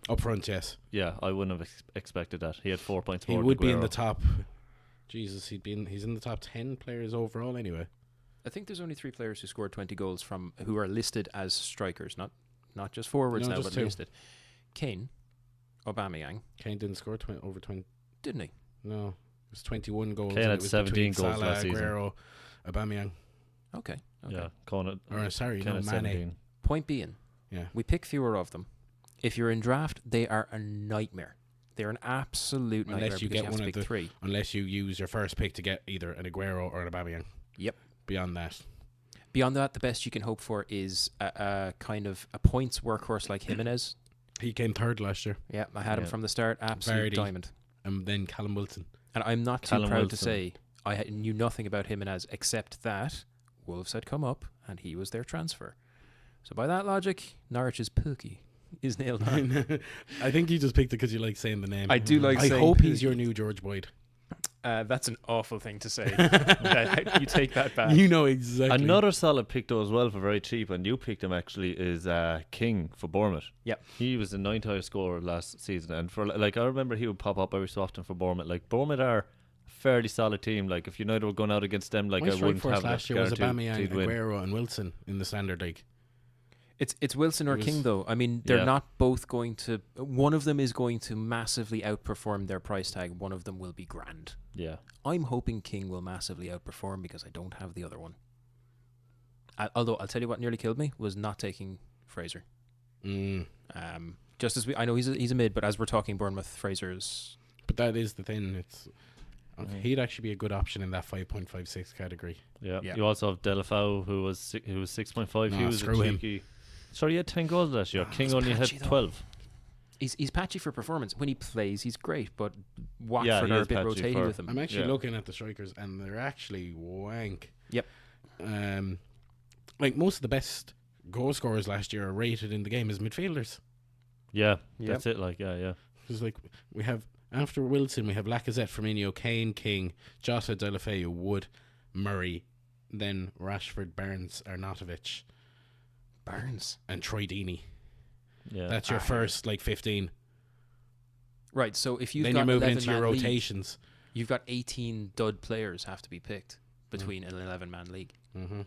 Up front, yes. I wouldn't have expected that. He had 4 points He more would than be in Aguero. the top. Jesus, he's in the top 10 players overall anyway. I think there's only 3 players who scored 20 goals who are listed as strikers, not just forwards No, now, just but 2. listed. Kane, Aubameyang, Kane didn't score over 20. didn't he? No, it was 21 goals. Kane and had it was 17 between goals Salah, last season. Aguero, Aubameyang. Okay. Yeah, Conan. Or sorry, Kane no, had Mane. 17. Point being, Yeah. we pick fewer of them. If you're in draft, they are a nightmare. They're an absolute nightmare Unless you because get have one to of pick the 3. Unless you use your first pick to get either an Aguero or an Aubameyang. Yep. Beyond that, Beyond that, the best you can hope for is a kind of a points workhorse like Jimenez. he came third last year, Yeah, I had him Yeah. from the start. Absolute Vardy. diamond. and then Callum Wilson. And I'm not too Callum proud to Wilson. say I knew nothing about Jimenez except that Wolves had come up and he was their transfer. So by that logic, Norwich's Pookie is nailed on. I think you just picked it because you like saying the name. I do like I saying hope he's Pookie. your new George Boyd. That's an awful thing to say. You take that back. You know exactly. Another solid pick though as well for very cheap, and you picked him actually, is King for Bournemouth. Yep. He was the 9th highest scorer last season, and for I remember he would pop up every so often for Bournemouth. Like, Bournemouth are a fairly solid team. Like, if United were going out against them, like, My I strike wouldn't force have last a year was guaranteed Aubameyang, win. Aguero, and Wilson in the Standard League. It's Wilson or It was- King though. I mean, they're Yeah. not both going to. One of them is going to massively outperform their price tag. One of them will be grand. Yeah. I'm hoping King will massively outperform because I don't have the other one. Although I'll tell you what nearly killed me was not taking Fraser. Just as I know he's a mid, but as we're talking Bournemouth, Fraser's. But that is the thing. It's he'd actually be a good option in that 5.56 category. Yeah. Yeah. You also have Delafau, who was 6.5. Nah, he was screw a him. cheeky. Sorry, he had 10 goals last year. King he's only patchy had though. 12. He's patchy for performance. When he plays, he's great, but Watford Yeah, he are a is bit patchy rotating for- with him. I'm actually Yeah. looking at the strikers, and they're actually wank. Yep. Like most of the best goal scorers last year are rated in the game as midfielders. Yeah, Yep. that's it. Like, yeah. Because like we have after Wilson, we have Lacazette, Firmino, Kane, King, Jota, Deulofeu, Wood, Murray, then Rashford, Barnes, Arnautovic, Barnes. and Troy Deeney. Yeah. That's your first 15. Right, so if you've Then got you're moving 11 into your man league, rotations. you've got 18 dud players have to be picked between an 11-man league. Mm-hmm.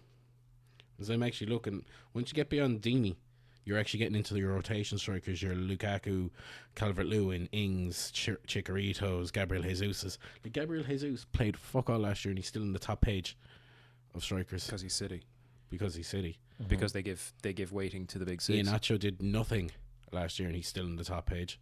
Because I'm actually looking, once you get beyond Deeney, you're actually getting into your rotation strikers, your Lukaku, Calvert-Lewin, Ings, Chicaritos, Gabriel Jesus's. Like Gabriel Jesus played fuck all last year and he's still in the top page of strikers Because he's City. because he's City. Because they give weighting to the big six. Ian Nacho did nothing last year and he's still in the top page.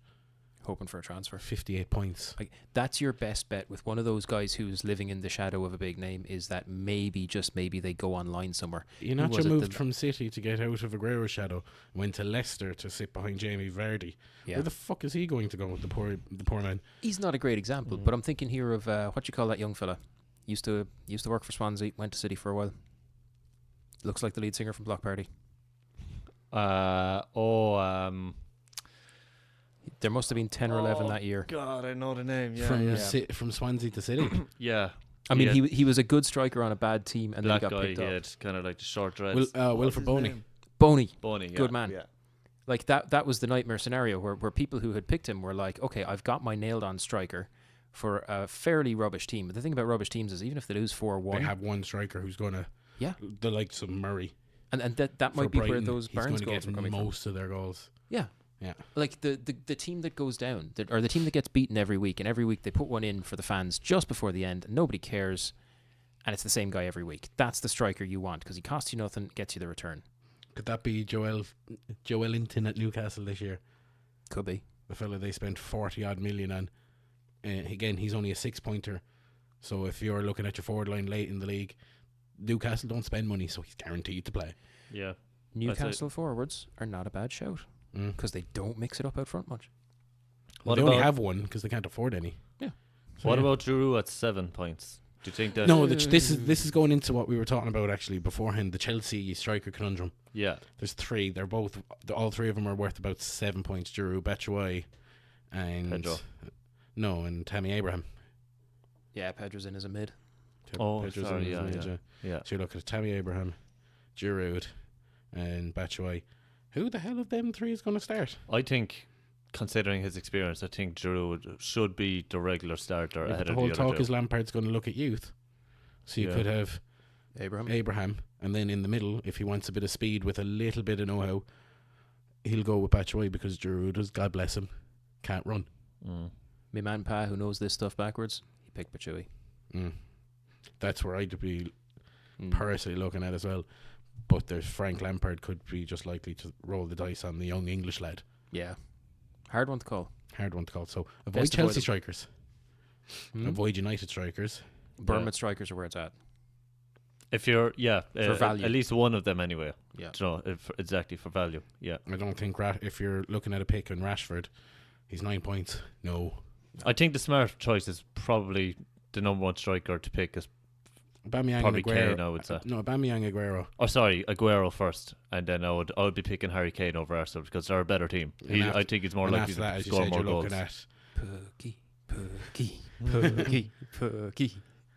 hoping for a transfer. 58 points. Like that's your best bet with one of those guys who's living in the shadow of a big name, is that maybe, just maybe, they go online somewhere. Iheanacho moved from City to get out of Aguero's shadow, went to Leicester to sit behind Jamie Vardy. Yeah. Where the fuck is he going to go, the poor man? He's not a great example, but I'm thinking here of what you call that young fella. Used to work for Swansea, went to City for a while. Looks like the lead singer from Block Party. There must have been 10 or 11 that year. God, I know the name. From Swansea to City. Yeah. I mean, he was a good striker on a bad team, and Black then he got guy, picked up. it's kind of like the short dreads. Wilfred Boney. Boney, Boney, good man. Yeah. Like that was the nightmare scenario where people who had picked him were like, okay, I've got my nailed on striker for a fairly rubbish team. But the thing about rubbish teams is even if they lose 4-1, They have one striker who's going to, the likes of Murray. and that might be where those Barnes goals are coming from. Most of their goals. Yeah. Yeah. Like the team that goes down, or the team that gets beaten every week, and every week they put one in for the fans just before the end, and nobody cares, and it's the same guy every week. That's the striker you want because he costs you nothing, gets you the return. Could that be Joelinton at Newcastle this year? Could be. The fella they spent 40 odd million on. Again, he's only a 6-pointer. So if you're looking at your forward line late in the league, Newcastle don't spend money, so he's guaranteed to play. Yeah. Newcastle forwards are not a bad shout because they don't mix it up out front much. Well, they only have one because they can't afford any. Yeah. So What about Giroud at 7 points? Do you think that? No, this is going into what we were talking about actually beforehand. The Chelsea striker conundrum. Yeah. There's 3. All 3 of them are worth about 7 points. Giroud, Batshuayi, and Pedro. And Tammy Abraham. Yeah, Pedro's in as a mid. Sorry, yeah. So you look at Tammy Abraham, Giroud, and Batshuayi. Who the hell of them 3 is going to start? I think, considering his experience, I think Giroud should be the regular starter ahead The of whole the other talk two. is Lampard's going to look at youth. So you could have Abraham, and then in the middle, if he wants a bit of speed with a little bit of know-how, he'll go with Batshuayi because Giroud is, God bless him, can't run. My man Pa, who knows this stuff backwards, he picked Batshuayi. That's where I'd be personally looking at as well. But there's Frank Lampard could be just likely to roll the dice on the young English lad. Yeah. Hard one to call. So avoid Best Chelsea avoid strikers. Avoid United strikers. Bournemouth strikers are where it's at. If you're, for value. at least one of them anyway. Yeah. You know, exactly, for value. Yeah. I don't think if you're looking at a pick in Rashford, he's 9 points. No. I think the smart choice is probably the number 1 striker to pick is Aubameyang probably and Aguero. Kane, I would say. No, Aubameyang, Aguero. Oh, sorry, Aguero first, and then I would be picking Harry Kane over Arsenal because they're a better team. I think he's more And likely after that, to as you score said, more you're goals. looking at Pookie.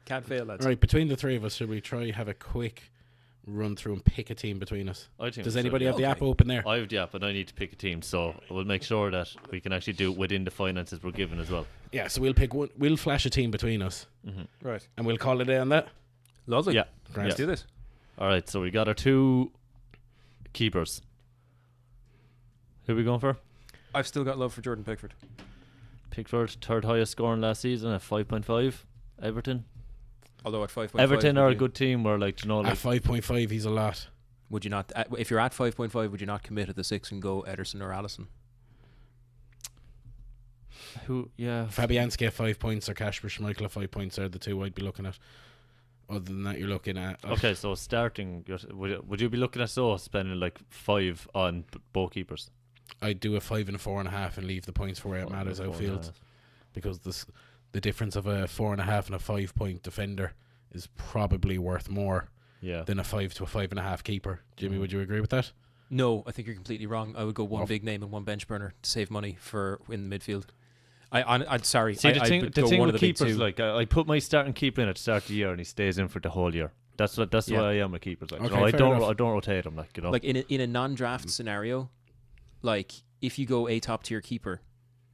Can't fail that. Right, between the 3 of us, should we try have a quick run through and pick a team between us? I think Does so, anybody yeah. have the app open there? I have the app, but I need to pick a team, so we'll make sure that we can actually do it within the finances we're given as well. Yeah, so we'll pick one. We'll flash a team between us, Right. and we'll call it a day on that. Lovely. Yeah. Grand. Let's do this. All right, so we got our 2 keepers. Who are we going for? I've still got love for Jordan Pickford. Pickford, 3rd highest scoring last season at 5.5. Everton. Although at 5.5, Everton are a good team. Where At 5.5, he's a lot. Would you not? If you're at 5.5, would you not commit at the 6 and go Ederson or Allison? Who? Yeah. Fabianski at 5 points or Kasper Schmeichel at 5 points are the 2 I'd be looking at. Other than that, you're looking at Okay, so starting, would you be looking at spending like 5 on both keepers? I'd do a 5 and a 4.5 and leave the points for where it matters outfield, because the difference of a 4.5 and a 5 point defender is probably worth more than a 5 to a 5.5 keeper. Jimmy, would you agree with that? No, I think you're completely wrong. I would go one big name and one bench burner to save money for in the midfield. I'm sorry. See, the thing with keepers, like I put my starting keeper in at the start of the year and he stays in for the whole year. That's the way I am with keepers. Like, okay, I don't rotate them. Like, you know, like in a non-draft scenario, like if you go a top tier keeper,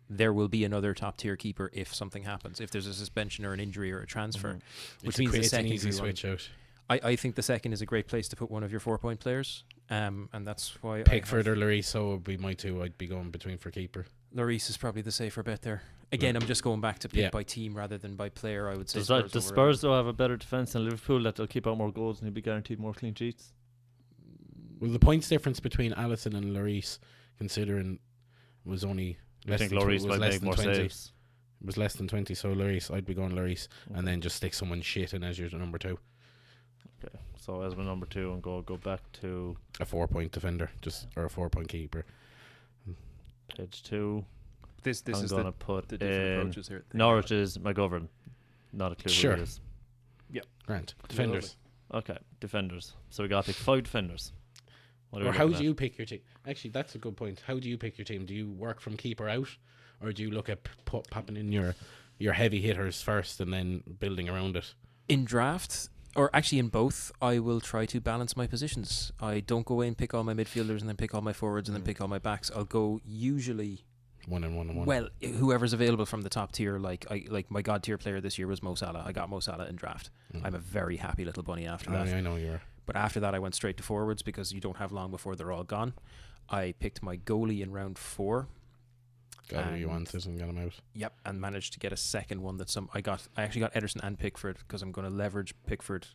there will be another top tier keeper if something happens. If there's a suspension or an injury or a transfer, which means the it's an second easy switch out. I think the second is a great place to put one of your 4 point players. And that's why Pickford or Lloris, so would be my 2 I'd be going between for keeper. Lloris is probably the safer bet there. Again, I'm just going back to pick by team rather than by player. I would say does Spurs though have a better defence than Liverpool, that they'll keep out more goals and he'll be guaranteed more clean sheets? Well, the points difference between Alisson and Lloris, considering, was only I think than Lloris was might less make than more 20. saves. It was less than 20, so Lloris, I'd be going Lloris, and then just stick someone shit in as your number 2. Okay, so as my number 2, and go back to A 4-point defender, or a 4-point keeper. page 2. This I'm is gonna put the different in approaches here. Norwich is McGovern. Not a clue Sure. who he is. Grant. Defenders. Okay, defenders. So we got to pick 5 defenders. What are we Or how looking do at? you pick your team? Actually, that's a good point. How do you pick your team? Do you work from keeper out, or do you look at popping in your heavy hitters first and then building around it? In draft, or actually in both, I will try to balance my positions. I don't go in, pick all my midfielders, and then pick all my forwards, and then pick all my backs. I'll go usually 1 and 1 and 1. well, whoever's available from the top tier. Like my god tier player this year was Mo Salah. I got Mo Salah in draft. I'm a very happy little bunny after that. I know you are. But after that, I went straight to forwards because you don't have long before they're all gone. I picked my goalie in round 4. Got who you And- wanted and got him out. Yep, and managed to get a second one that I actually got Ederson and Pickford because I'm going to leverage Pickford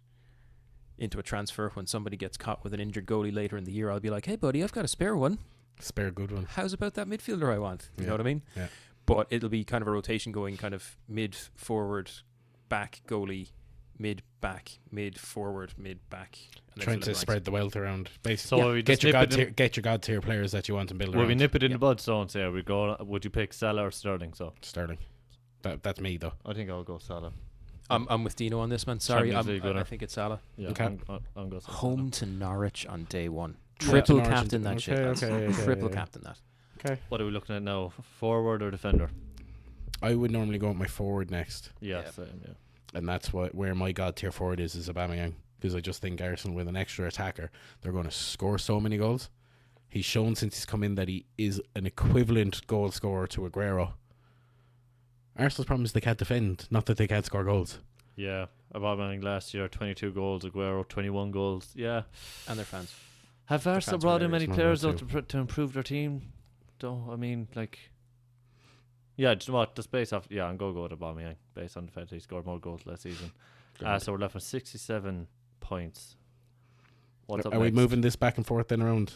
into a transfer. When somebody gets caught with an injured goalie later in the year, I'll be like, hey buddy, I've got a spare one. Spare good one. How's about that midfielder I want? You Yeah, know what I mean? yeah. But it'll be kind of a rotation going kind of mid, forward, back, goalie, mid, back, mid, forward, mid, back. And then Trying fill to in the spread the wealth around. Basically, So we get just your nip god it in- get your god tier players that you want and build Will around. we nip it in Yep. the bud? So say we go. Would you pick Salah or Sterling? So Sterling. That's me though. I think I'll go Salah. I'm with Dino on this, man. Sorry, Champions League I winner. think it's Salah. Yeah, Okay. I'm going Salah. Home to Norwich on day 1. Yeah, Triple Norwich captain and- that okay, shit. lads. okay, Triple yeah. captain that. Okay. What are we looking at now? Forward or defender? I would normally go with my forward next, Yeah, Yeah. same. Yeah. and that's where my god tier forward is Aubameyang, because I just think Arsenal with an extra attacker, they're going to score so many goals. He's shown since he's come in that he is an equivalent goal scorer to Aguero. Arsenal's problem is they can't defend, not that they can't score goals. Yeah, Aubameyang last year, 22 goals. Aguero, 21 goals. Yeah. And their fans. Have Arsenal transfer brought in areas. many Not players though bad to improve their team? Though I mean, like, yeah, do you know what? Just based off, I'm going to go with Aubameyang based on the fact that he scored more goals last season. So we're left with 67 points. What's up Are we next? moving this back and forth then around?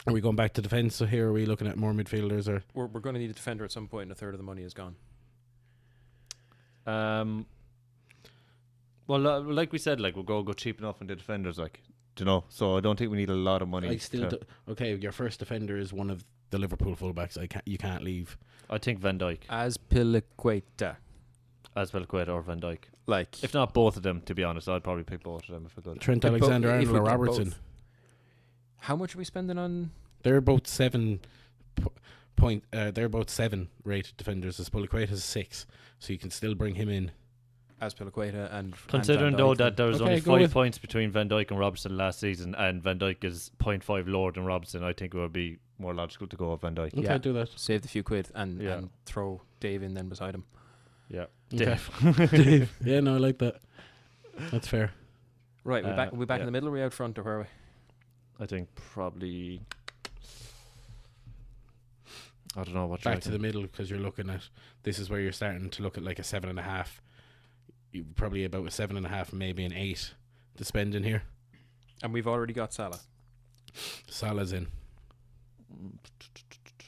Are we going back to defence? So here are we looking at more midfielders or We're going to need a defender at some point, and a third of the money is gone. Well, like we said, like we'll go cheap enough on the defenders, like, do you know. So I don't think we need a lot of money. I still okay. Your first defender is one of the Liverpool fullbacks. You can't leave. I think Van Dijk, As Piliqueta. Azpilicueta or Van Dijk. Like, If not both of them, to be honest, I'd probably pick both of them if I could. Trent If bo- Alexander-Arnold if we or got Robertson. both. How much are we spending on? They're both 7 point. They're both 7 rated defenders. Azpilicueta is 6, so you can still bring him in. As Piliqueta and Considering and Van though Dijk, that there was Okay, only go 5 with- points between Van Dijk and Robertson last season, and Van Dijk is 0.5 lower than Robertson, I think it would be more logical to go with Van Dijk. Okay, Yeah. do that. save the few quid and, Yeah. and throw Dave in then beside him. Yeah, Okay. Dave. Yeah, no, I like that. That's fair. Right, we're back yeah. in the middle, or we out front, or where are we? I think probably. I don't know what. Back to the middle, because you're looking at this is where you're starting to look at like a 7.5. You probably about a 7.5, maybe an 8 to spend in here. And we've already got Salah. Salah's in.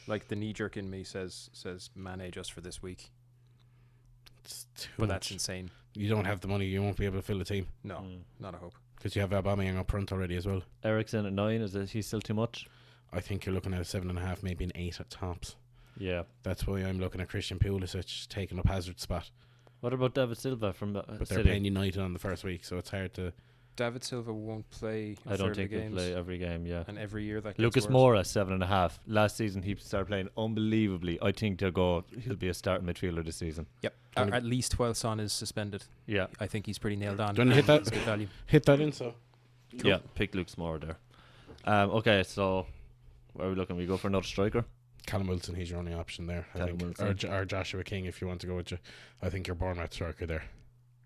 Like, the knee jerk in me says Mane just for this week, It's too but much. that's insane. You don't have the money. You won't be able to fill the team No, Mm. not a hope. because you have Aubameyang up front already as well. Ericsson at 9. Is he still too much? I think you're looking at a 7.5, maybe an 8 at tops. Yeah. That's why I'm looking at Christian Pulisic taking up Hazard's spot. What about David Silva from But they're City? playing United on the first week, so it's hard to. David Silva won't play. I don't think he'll he'll play every game. Yeah. And every year that gets Lucas worse. Moura 7.5. Last season he started playing unbelievably. I think he'll be a starting midfielder this season. Yep. Don't- At least while Son is suspended. Yeah. I think he's pretty nailed on. Do you wanna hit that? It's good value. Hit that in, so. Cool. Yeah. Pick Lucas Moura there. Okay, so where are we looking? We go for another striker. Callum Wilson, he's your only option there. I Callum think. Wilson. Or Joshua King, if you want to go with you. I think you're Bournemouth striker there.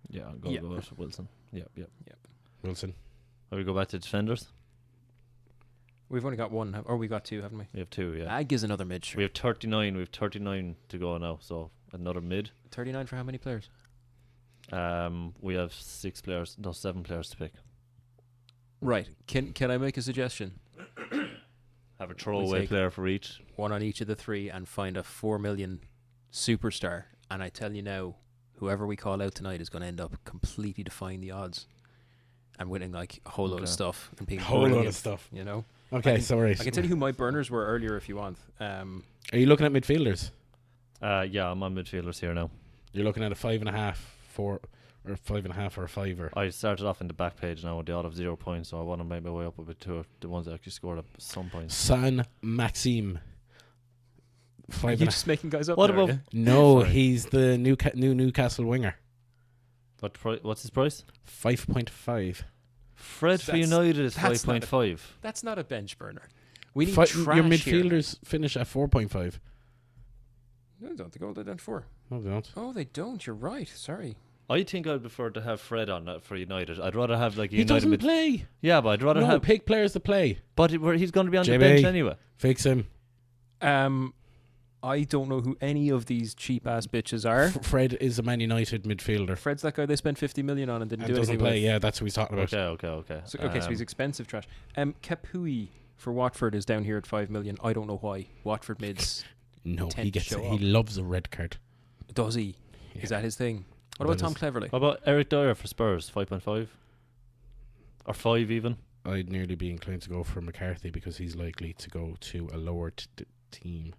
Yeah, I'll go Yeah. with Wilson. Yeah. Wilson. Will we go back to defenders? We've only got one, or we got two, haven't we? We have 2. Yeah. Ag is another mid. We Sure. have 39. We have 39 to go now. So another mid. 39 for how many players? We have 7 players to pick. Right. Can I make a suggestion? Have Have a throwaway take player for each. one on each of the three and find a 4 million superstar. And I tell you now, whoever we call out tonight is going to end up completely defying the odds and winning like a whole load of stuff and being A whole load brilliant, of stuff. you know. Okay, sorry. I can tell you who my burners were earlier if you want. Are you looking at midfielders? Yeah, I'm on midfielders here now. You're looking at a 5.5, 4, or 5.5 or a 5-er. I started off in the back page now with the odd of 0 points, so I want to make my way up a bit to the ones that actually scored some points. San Maxime. Are you just making guys up? What there, about- are you? No, Sorry. he's the new Newcastle winger. What's his price? 5.5. Fred for That's- United is that's not 5.5. That's not a bench burner. We need Your trash here. midfielders finish at 4.5. No, don't they go down to 4? No, they don't. Oh, they don't. You're right. Sorry. I think I'd prefer to have Fred on that for United. I'd rather have like a He United doesn't mid. play. Yeah, but I'd rather No, have. pick players to play. But he's going to be on the JB. bench anyway. Fix him. I don't know who any of these cheap ass bitches are. Fred is a Man United midfielder. Fred's that guy they spent 50 million on and didn't And do doesn't anything play. with. Yeah, that's what he's talking about. Okay. So he's expensive trash. Capuy for Watford is down here at 5 million. I don't know why. Watford mids. No, Tend he to gets. show He up. loves a red card. Does he? Yeah. Is that his thing? What That about Tom is- Cleverley? What about Eric Dyer for Spurs? 5.5 or 5 even. I'd nearly be inclined to go for McCarthy because he's likely to go to a lower team.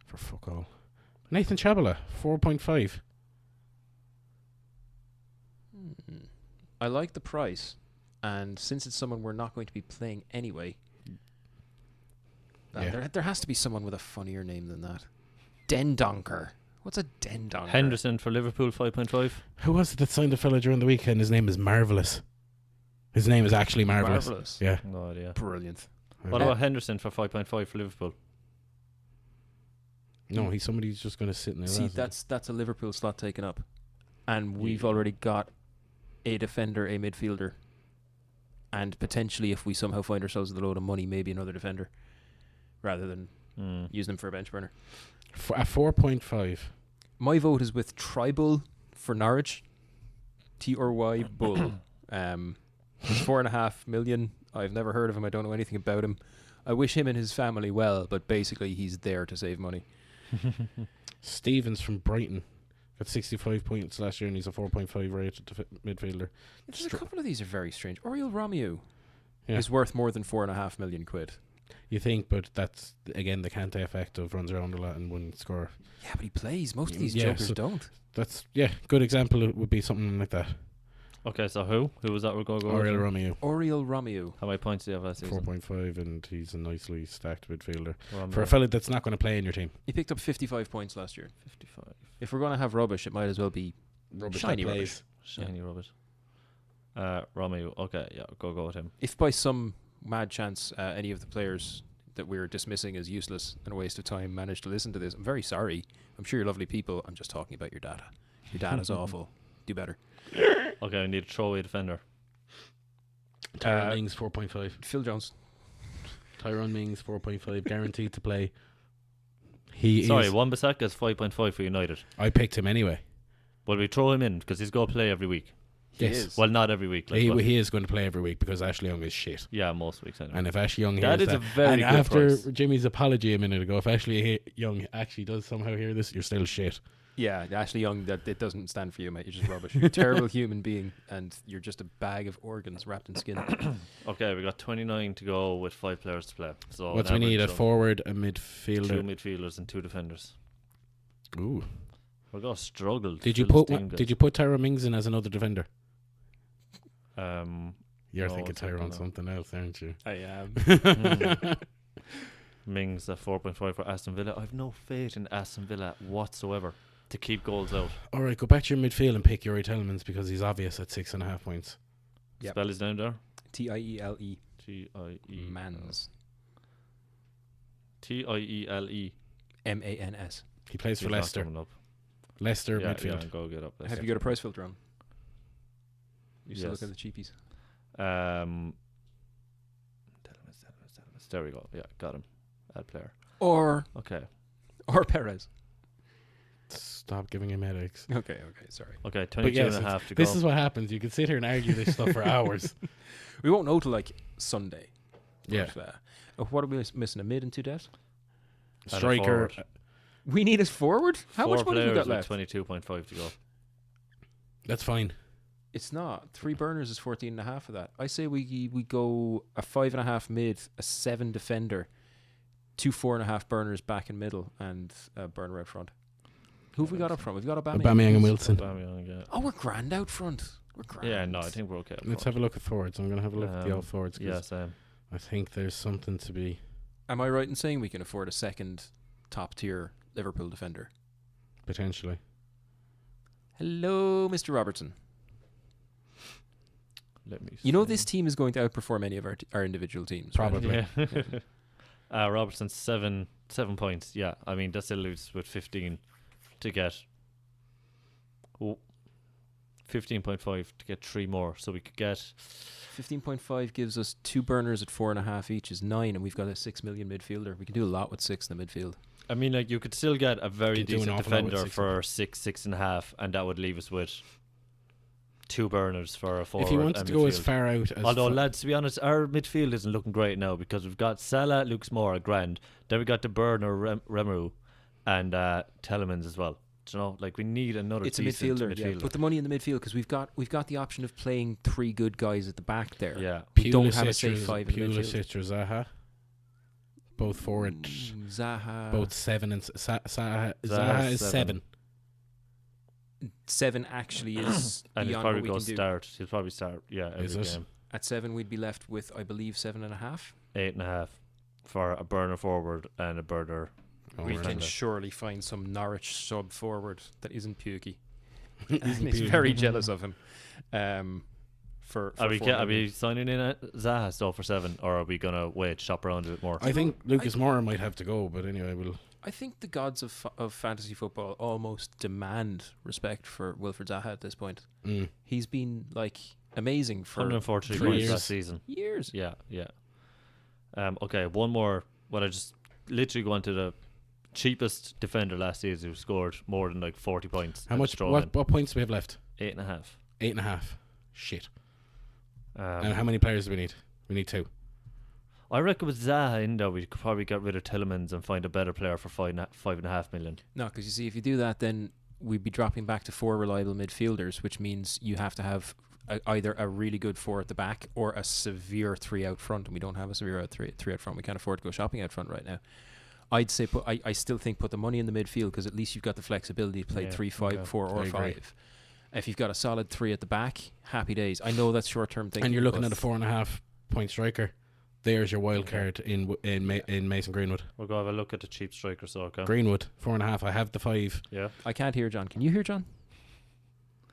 For fuck all. Nathan Chabala, 4.5. I like the price, and since it's someone we're not going to be playing anyway, Yeah. there has to be someone with a funnier name than that. Dendonker. What's a Dendonker? Henderson for Liverpool 5.5. Who was it that signed a fella during the weekend? His name is Marvellous. His name is actually Marvellous. Marvellous. Yeah. No idea. Brilliant. What about Henderson for 5.5 for Liverpool? No, he's somebody who's just going to sit in there. See, that's a Liverpool slot taken up, and we've already got a defender, a midfielder, and potentially, if we somehow find ourselves with a load of money, maybe another defender, rather than using them for a bench burner. At 4.5. My vote is with Tribal for Norwich. TRY Bull. He's 4.5 million. I've never heard of him. I don't know anything about him. I wish him and his family well, but basically he's there to save money. Stevens from Brighton. Got 65 points last year and he's a 4.5 rated midfielder. There's a couple of these are very strange. Oriel Romeo Yeah. is worth more than 4.5 million quid. You think, but that's, again, the Kante effect of runs around a lot and wouldn't score. Yeah, but he plays. Most of these Yeah, jokers so don't. That's, good example would be something like that. Okay, so who was that? We're going to go. Oriel with? Romeo. Oriel Romeo. How many points do you have last season? 4.5 and he's a nicely stacked midfielder. Romeo. For a fella that's not going to play in your team. He picked up 55 points last year. 55. If we're going to have rubbish, it might as well be shiny rubbish. Shiny rubbish. Romeo. Okay, yeah, go with him. If by some mad chance any of the players that we're dismissing as useless and a waste of time manage to listen to this, I'm very sorry. I'm sure you're lovely people. I'm just talking about your data. Your data's awful. Do better. Okay, I need a throwaway defender. Tyrone Mings, 4.5. Phil Jones. Tyrone Mings, 4.5. Guaranteed to play. Sorry, Wan-Bissaka is 5.5 for United. I picked him anyway. Will we throw him in? Because he's going to play every week. He Yes. is. Well, not every week. Like, He is going to play every week because Ashley Young is shit. yeah, most weeks anyway. And if Ashley Young That hears is a that, very and good after price. Jimmy's apology a minute ago, if Ashley Young actually does somehow hear this, you're still shit. Yeah, Ashley Young, that it doesn't stand for you, mate. You're just rubbish. You're a terrible human being, and you're just a bag of organs wrapped in skin. Okay, we got 29 to go with 5 players to play. So What do we an need? A average of forward, a 2 midfielder. midfielders and 2 defenders. Ooh. We're going to struggle. Did you put Tyrone Mings in as another defender? You're No, thinking it's okay Tyrone now. something else, aren't you? I am. Mings at 4.5 for Aston Villa. I have no faith in Aston Villa whatsoever to keep goals out. All right, go back to your midfield and pick Yuri Tillmans because he's obvious at 6.5 points. Yep. Spell is down there. Tiele. T-I-E. Mans. Tiele. Mans. He plays for He's not Leicester. coming up. Leicester Yeah, midfield. yeah, go get up. Have you got a price filter on? You still Yes. looking at the cheapies? Tillmans. There we go. Yeah, got him. Add player. Or Okay. Perez. Stop giving him headaches. Okay, sorry. Okay, 22 yes, and a half to go. This is what happens. You can sit here and argue this stuff for hours. We won't know till like Sunday. Yeah. But, What are we missing? A mid and 2 depth? And a Striker. forward. We need a forward? How much money have we got left? 22.5 to go. That's fine. It's not. 3 burners is 14.5 of that. I say we go a 5.5 mid, a 7 defender, 2 4.5 burners back in middle, and a burner out front. Who have we got up front? We've got Aubameyang and Wilson. Aubameyang, yeah. Oh, we're grand out front. We're grand. Yeah, no, I think we're okay. Let's have a look at forwards. I'm going to have a look at the old forwards. 'Cause Yeah, same. I think there's something to be. Am I right in saying we can afford a second top tier Liverpool defender? Potentially. Hello, Mr. Robertson. Let me. You know see. this team is going to outperform any of our individual teams. right? Probably. Yeah. Robertson 7 points. Yeah, I mean that still leaves with 15 to get. 15.5 to get 3 more, so we could get 15.5 gives us 2 burners at 4.5 each is 9, and we've got a 6 million midfielder. We can do a lot with 6 in the midfield. I mean, like, you could still get a very Can do an decent awful lot with defender 6. for 6.5, and that would leave us with 2 burners for a forward. If you wanted and to go as midfield. far out as Although, lads, to be honest, our midfield isn't looking great now because we've got Salah, Lucas Moura, grand. Then we got the burner Remu and Telemans as well. Do you know, like, we need another. It's a decent midfielder. Yeah. Put the money in the midfield because we've got the option of playing 3 good guys at the back there. Yeah, We don't have a safe 5 in the midfield. Pulisic or Zaha. Both forward. Zaha. Both 7 and Zaha is 7. 7 actually is and he'll beyond probably what we go can do. start. He'll probably start. Yeah, Is every it? game. At 7, we'd be left with, I believe, 7.5. 8.5 for a burner forward and a burner. We Over can and surely find some Norwich sub forward that isn't Pukey. Isn't And he's Pukey. very jealous of him. For Are we 4 million. signing in Zaha still for 7, or are we gonna wait, shop around a bit more? I think Lucas Moura might have to go, but anyway, we'll. I think the gods of fantasy football almost demand respect for Wilfred Zaha at this point. He's been like amazing for 143 3 points years. last season. years. Yeah, yeah. Okay, one more. What I just literally go into the cheapest defender last season who scored more than like 40 points. How much? What points do we have left? 8.5. 8.5. Shit. And how many players do we need? We need 2. I reckon with Zaha in there, we could probably get rid of Tillemans and find a better player for 5.5 million. No, because you see, if you do that, then we'd be dropping back to 4 reliable midfielders, which means you have to have either a really good 4 at the back or a severe 3 out front, and we don't have a severe 3 out front. We can't afford to go shopping out front right now. I'd say I still think put the money in the midfield because at least you've got the flexibility to play 3, 5, okay. 4 or I agree. 5. If you've got a solid 3 at the back, happy days. I know that's short-term thinking. And you're looking but at a 4.5 point striker. There's your wild Okay. card in Mason Greenwood. We'll go have a look at the cheap striker, so okay. Greenwood 4.5. I have the 5. Yeah. I can't hear John. Can you hear John?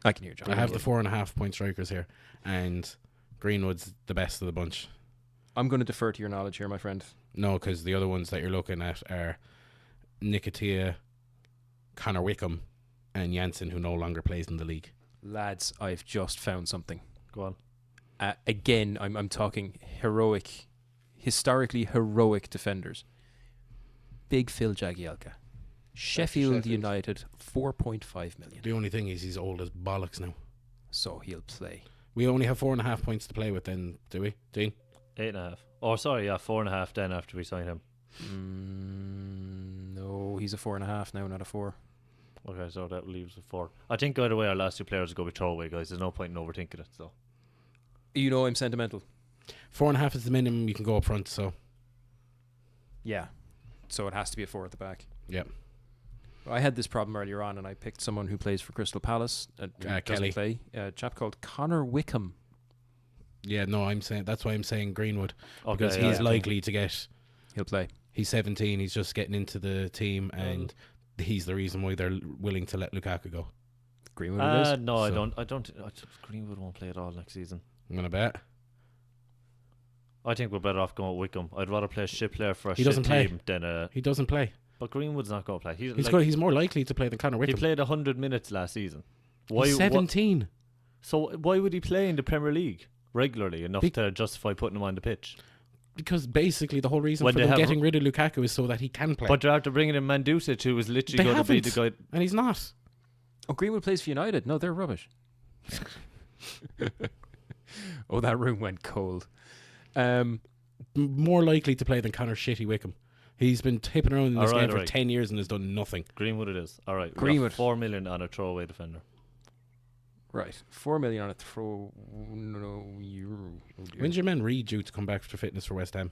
I can hear John. I have the 4.5 point strikers here, and Greenwood's the best of the bunch. I'm going to defer to your knowledge here, my friend. No, because the other ones that you're looking at are Nicotia, Connor Wickham, and Janssen, who no longer plays in the league. Lads, I've just found something. Go on. Again, I'm talking historically heroic defenders. Big Phil Jagielka. Sheffield United, 4.5 million. The only thing is he's old as bollocks now. So he'll play. We only have 4.5 points to play with then, do we, Dean? 8.5. Oh, sorry, yeah, 4.5 then after we sign him. No, he's a 4.5 now, not a 4. Okay, so that leaves a 4. I think either way, our last 2 players will go with throwaway, guys. There's no point in overthinking it, so. You know I'm sentimental. 4.5 is the minimum you can go up front, so. Yeah. So it has to be a 4 at the back. Yeah. I had this problem earlier on, and I picked someone who plays for Crystal Palace. Kelly. Doesn't play. A chap called Connor Wickham. Yeah, no, that's why I'm saying Greenwood. Okay, Because yeah, he's yeah. likely to get. He'll play. He's 17, he's just getting into the team, and he's the reason why they're willing to let Lukaku go. Greenwood it is. No, I So- don't. Greenwood won't play at all next season. I'm going to bet. I think we're better off going with Wickham. I'd rather play a shit player for a He shit doesn't play. team than a. He doesn't play. But Greenwood's not going to play. He's more likely to play than Connor He Wickham. played 100 minutes last season. He's 17. So why would he play in the Premier League regularly enough to justify putting him on the pitch? Because basically the whole reason When for they them have- getting rid of Lukaku is so that he can play. But they're after bringing in Mandusic, who was literally They going to be the haven't. guy. And he's not. Oh, Greenwood plays for United. No, they're rubbish. Oh, that room went cold. more likely to play than Connor Shitty Wickham. He's been tipping around in this game for right. 10 years and has done nothing. Greenwood it is. All right. Greenwood. 4 million on a throwaway defender. Right. 4 million on a throw. No, euro. Oh dear. When's your man Reed due to come back to fitness for West Ham?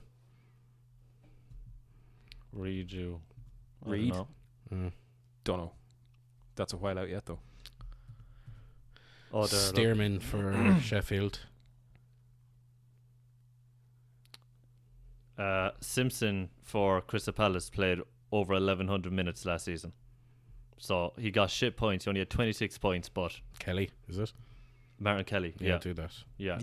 Reed you. Reed? Mm. Don't know. That's a while out yet, though. Oh, there. Stearman for Sheffield. Simpson for Crystal Palace played over 1,100 minutes last season. So he got shit points. He only had 26 points, but Kelly, is it? Martin Kelly. Yeah, do that. Yeah.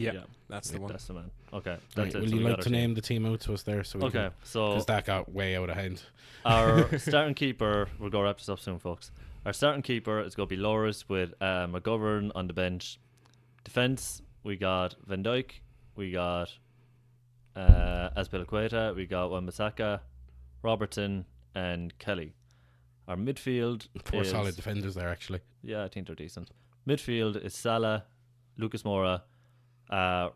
That's the one. That's the man. Okay. Right, That's it. will So you we like got to our team. name the team out to us there? So we Okay. So because that got way out of hand. our starting keeper, we'll go wrap this up soon, folks. Our starting keeper is going to be Loris with McGovern on the bench. Defence, we got Van Dijk, we got Azpilicueta, we got Wan-Bissaka, Robertson, and Kelly. Our midfield Four is, solid defenders there, actually. yeah, I think they're decent. Midfield is Salah, Lucas Moura,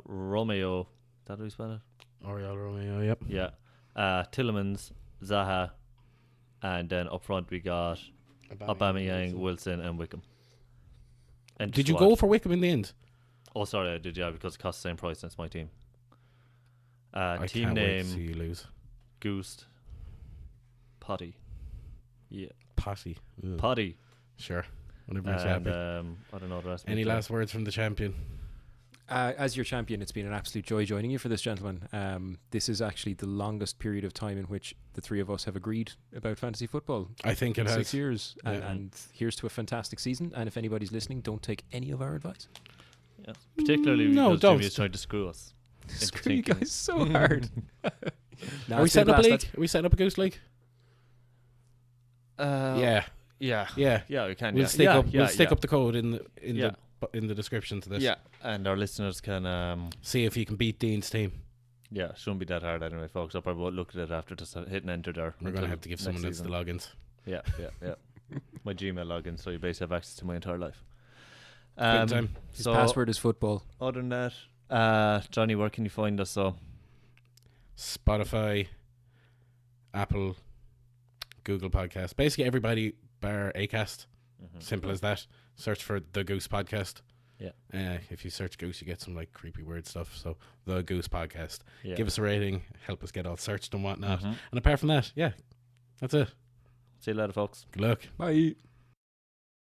Romeo. Is that how you spell it? Oriol Romeo, yep. Yeah. Tillemans, Zaha, and then up front we got Aubameyang, Wilson, and Wickham. And Did you squad. go for Wickham in the end? Oh, sorry, I did, yeah, because it costs the same price. That's my team. I Team can't wait to name, see you lose. Goosed. Potty. Yeah. Potty. Ugh. Potty. Sure. Whatever makes you And happy. I don't know the rest. of Any my team. last words from the champion? As your champion, it's been an absolute joy joining you for this, gentlemen. This is actually the longest period of time in which the three of us have agreed about fantasy football. I think it In has. 6 years. Yeah. And here's to a fantastic season. And if anybody's listening, don't take any of our advice. Yeah. Particularly No, because don't. Jimmy is trying to screw us. Screw you thinking. guys so hard. Are we setting up a league? Are we setting up a Goose League? Yeah. Yeah. Yeah. Yeah, we can. We'll yeah. stick yeah, up. Yeah, We'll stick yeah. up the code in Yeah. the description to this. Yeah, and our listeners can. See if you can beat Dean's team. Yeah, shouldn't be that hard anyway, folks. I'll probably look at it after just hitting enter there. We're going to have to give someone else the logins. Yeah. My Gmail login, so you basically have access to my entire life. Good time. His So password is football. other than that, Johnny, where can you find us? So Spotify, Apple, Google Podcast. Basically everybody bar Acast. Simple as that. Search for The Goose Podcast. Yeah. If you search Goose, you get some like creepy weird stuff. So The Goose Podcast. Yeah. Give us a rating. Help us get all searched and whatnot. Mhm. And apart from that, yeah, that's it. See you later, folks. Good luck. Bye.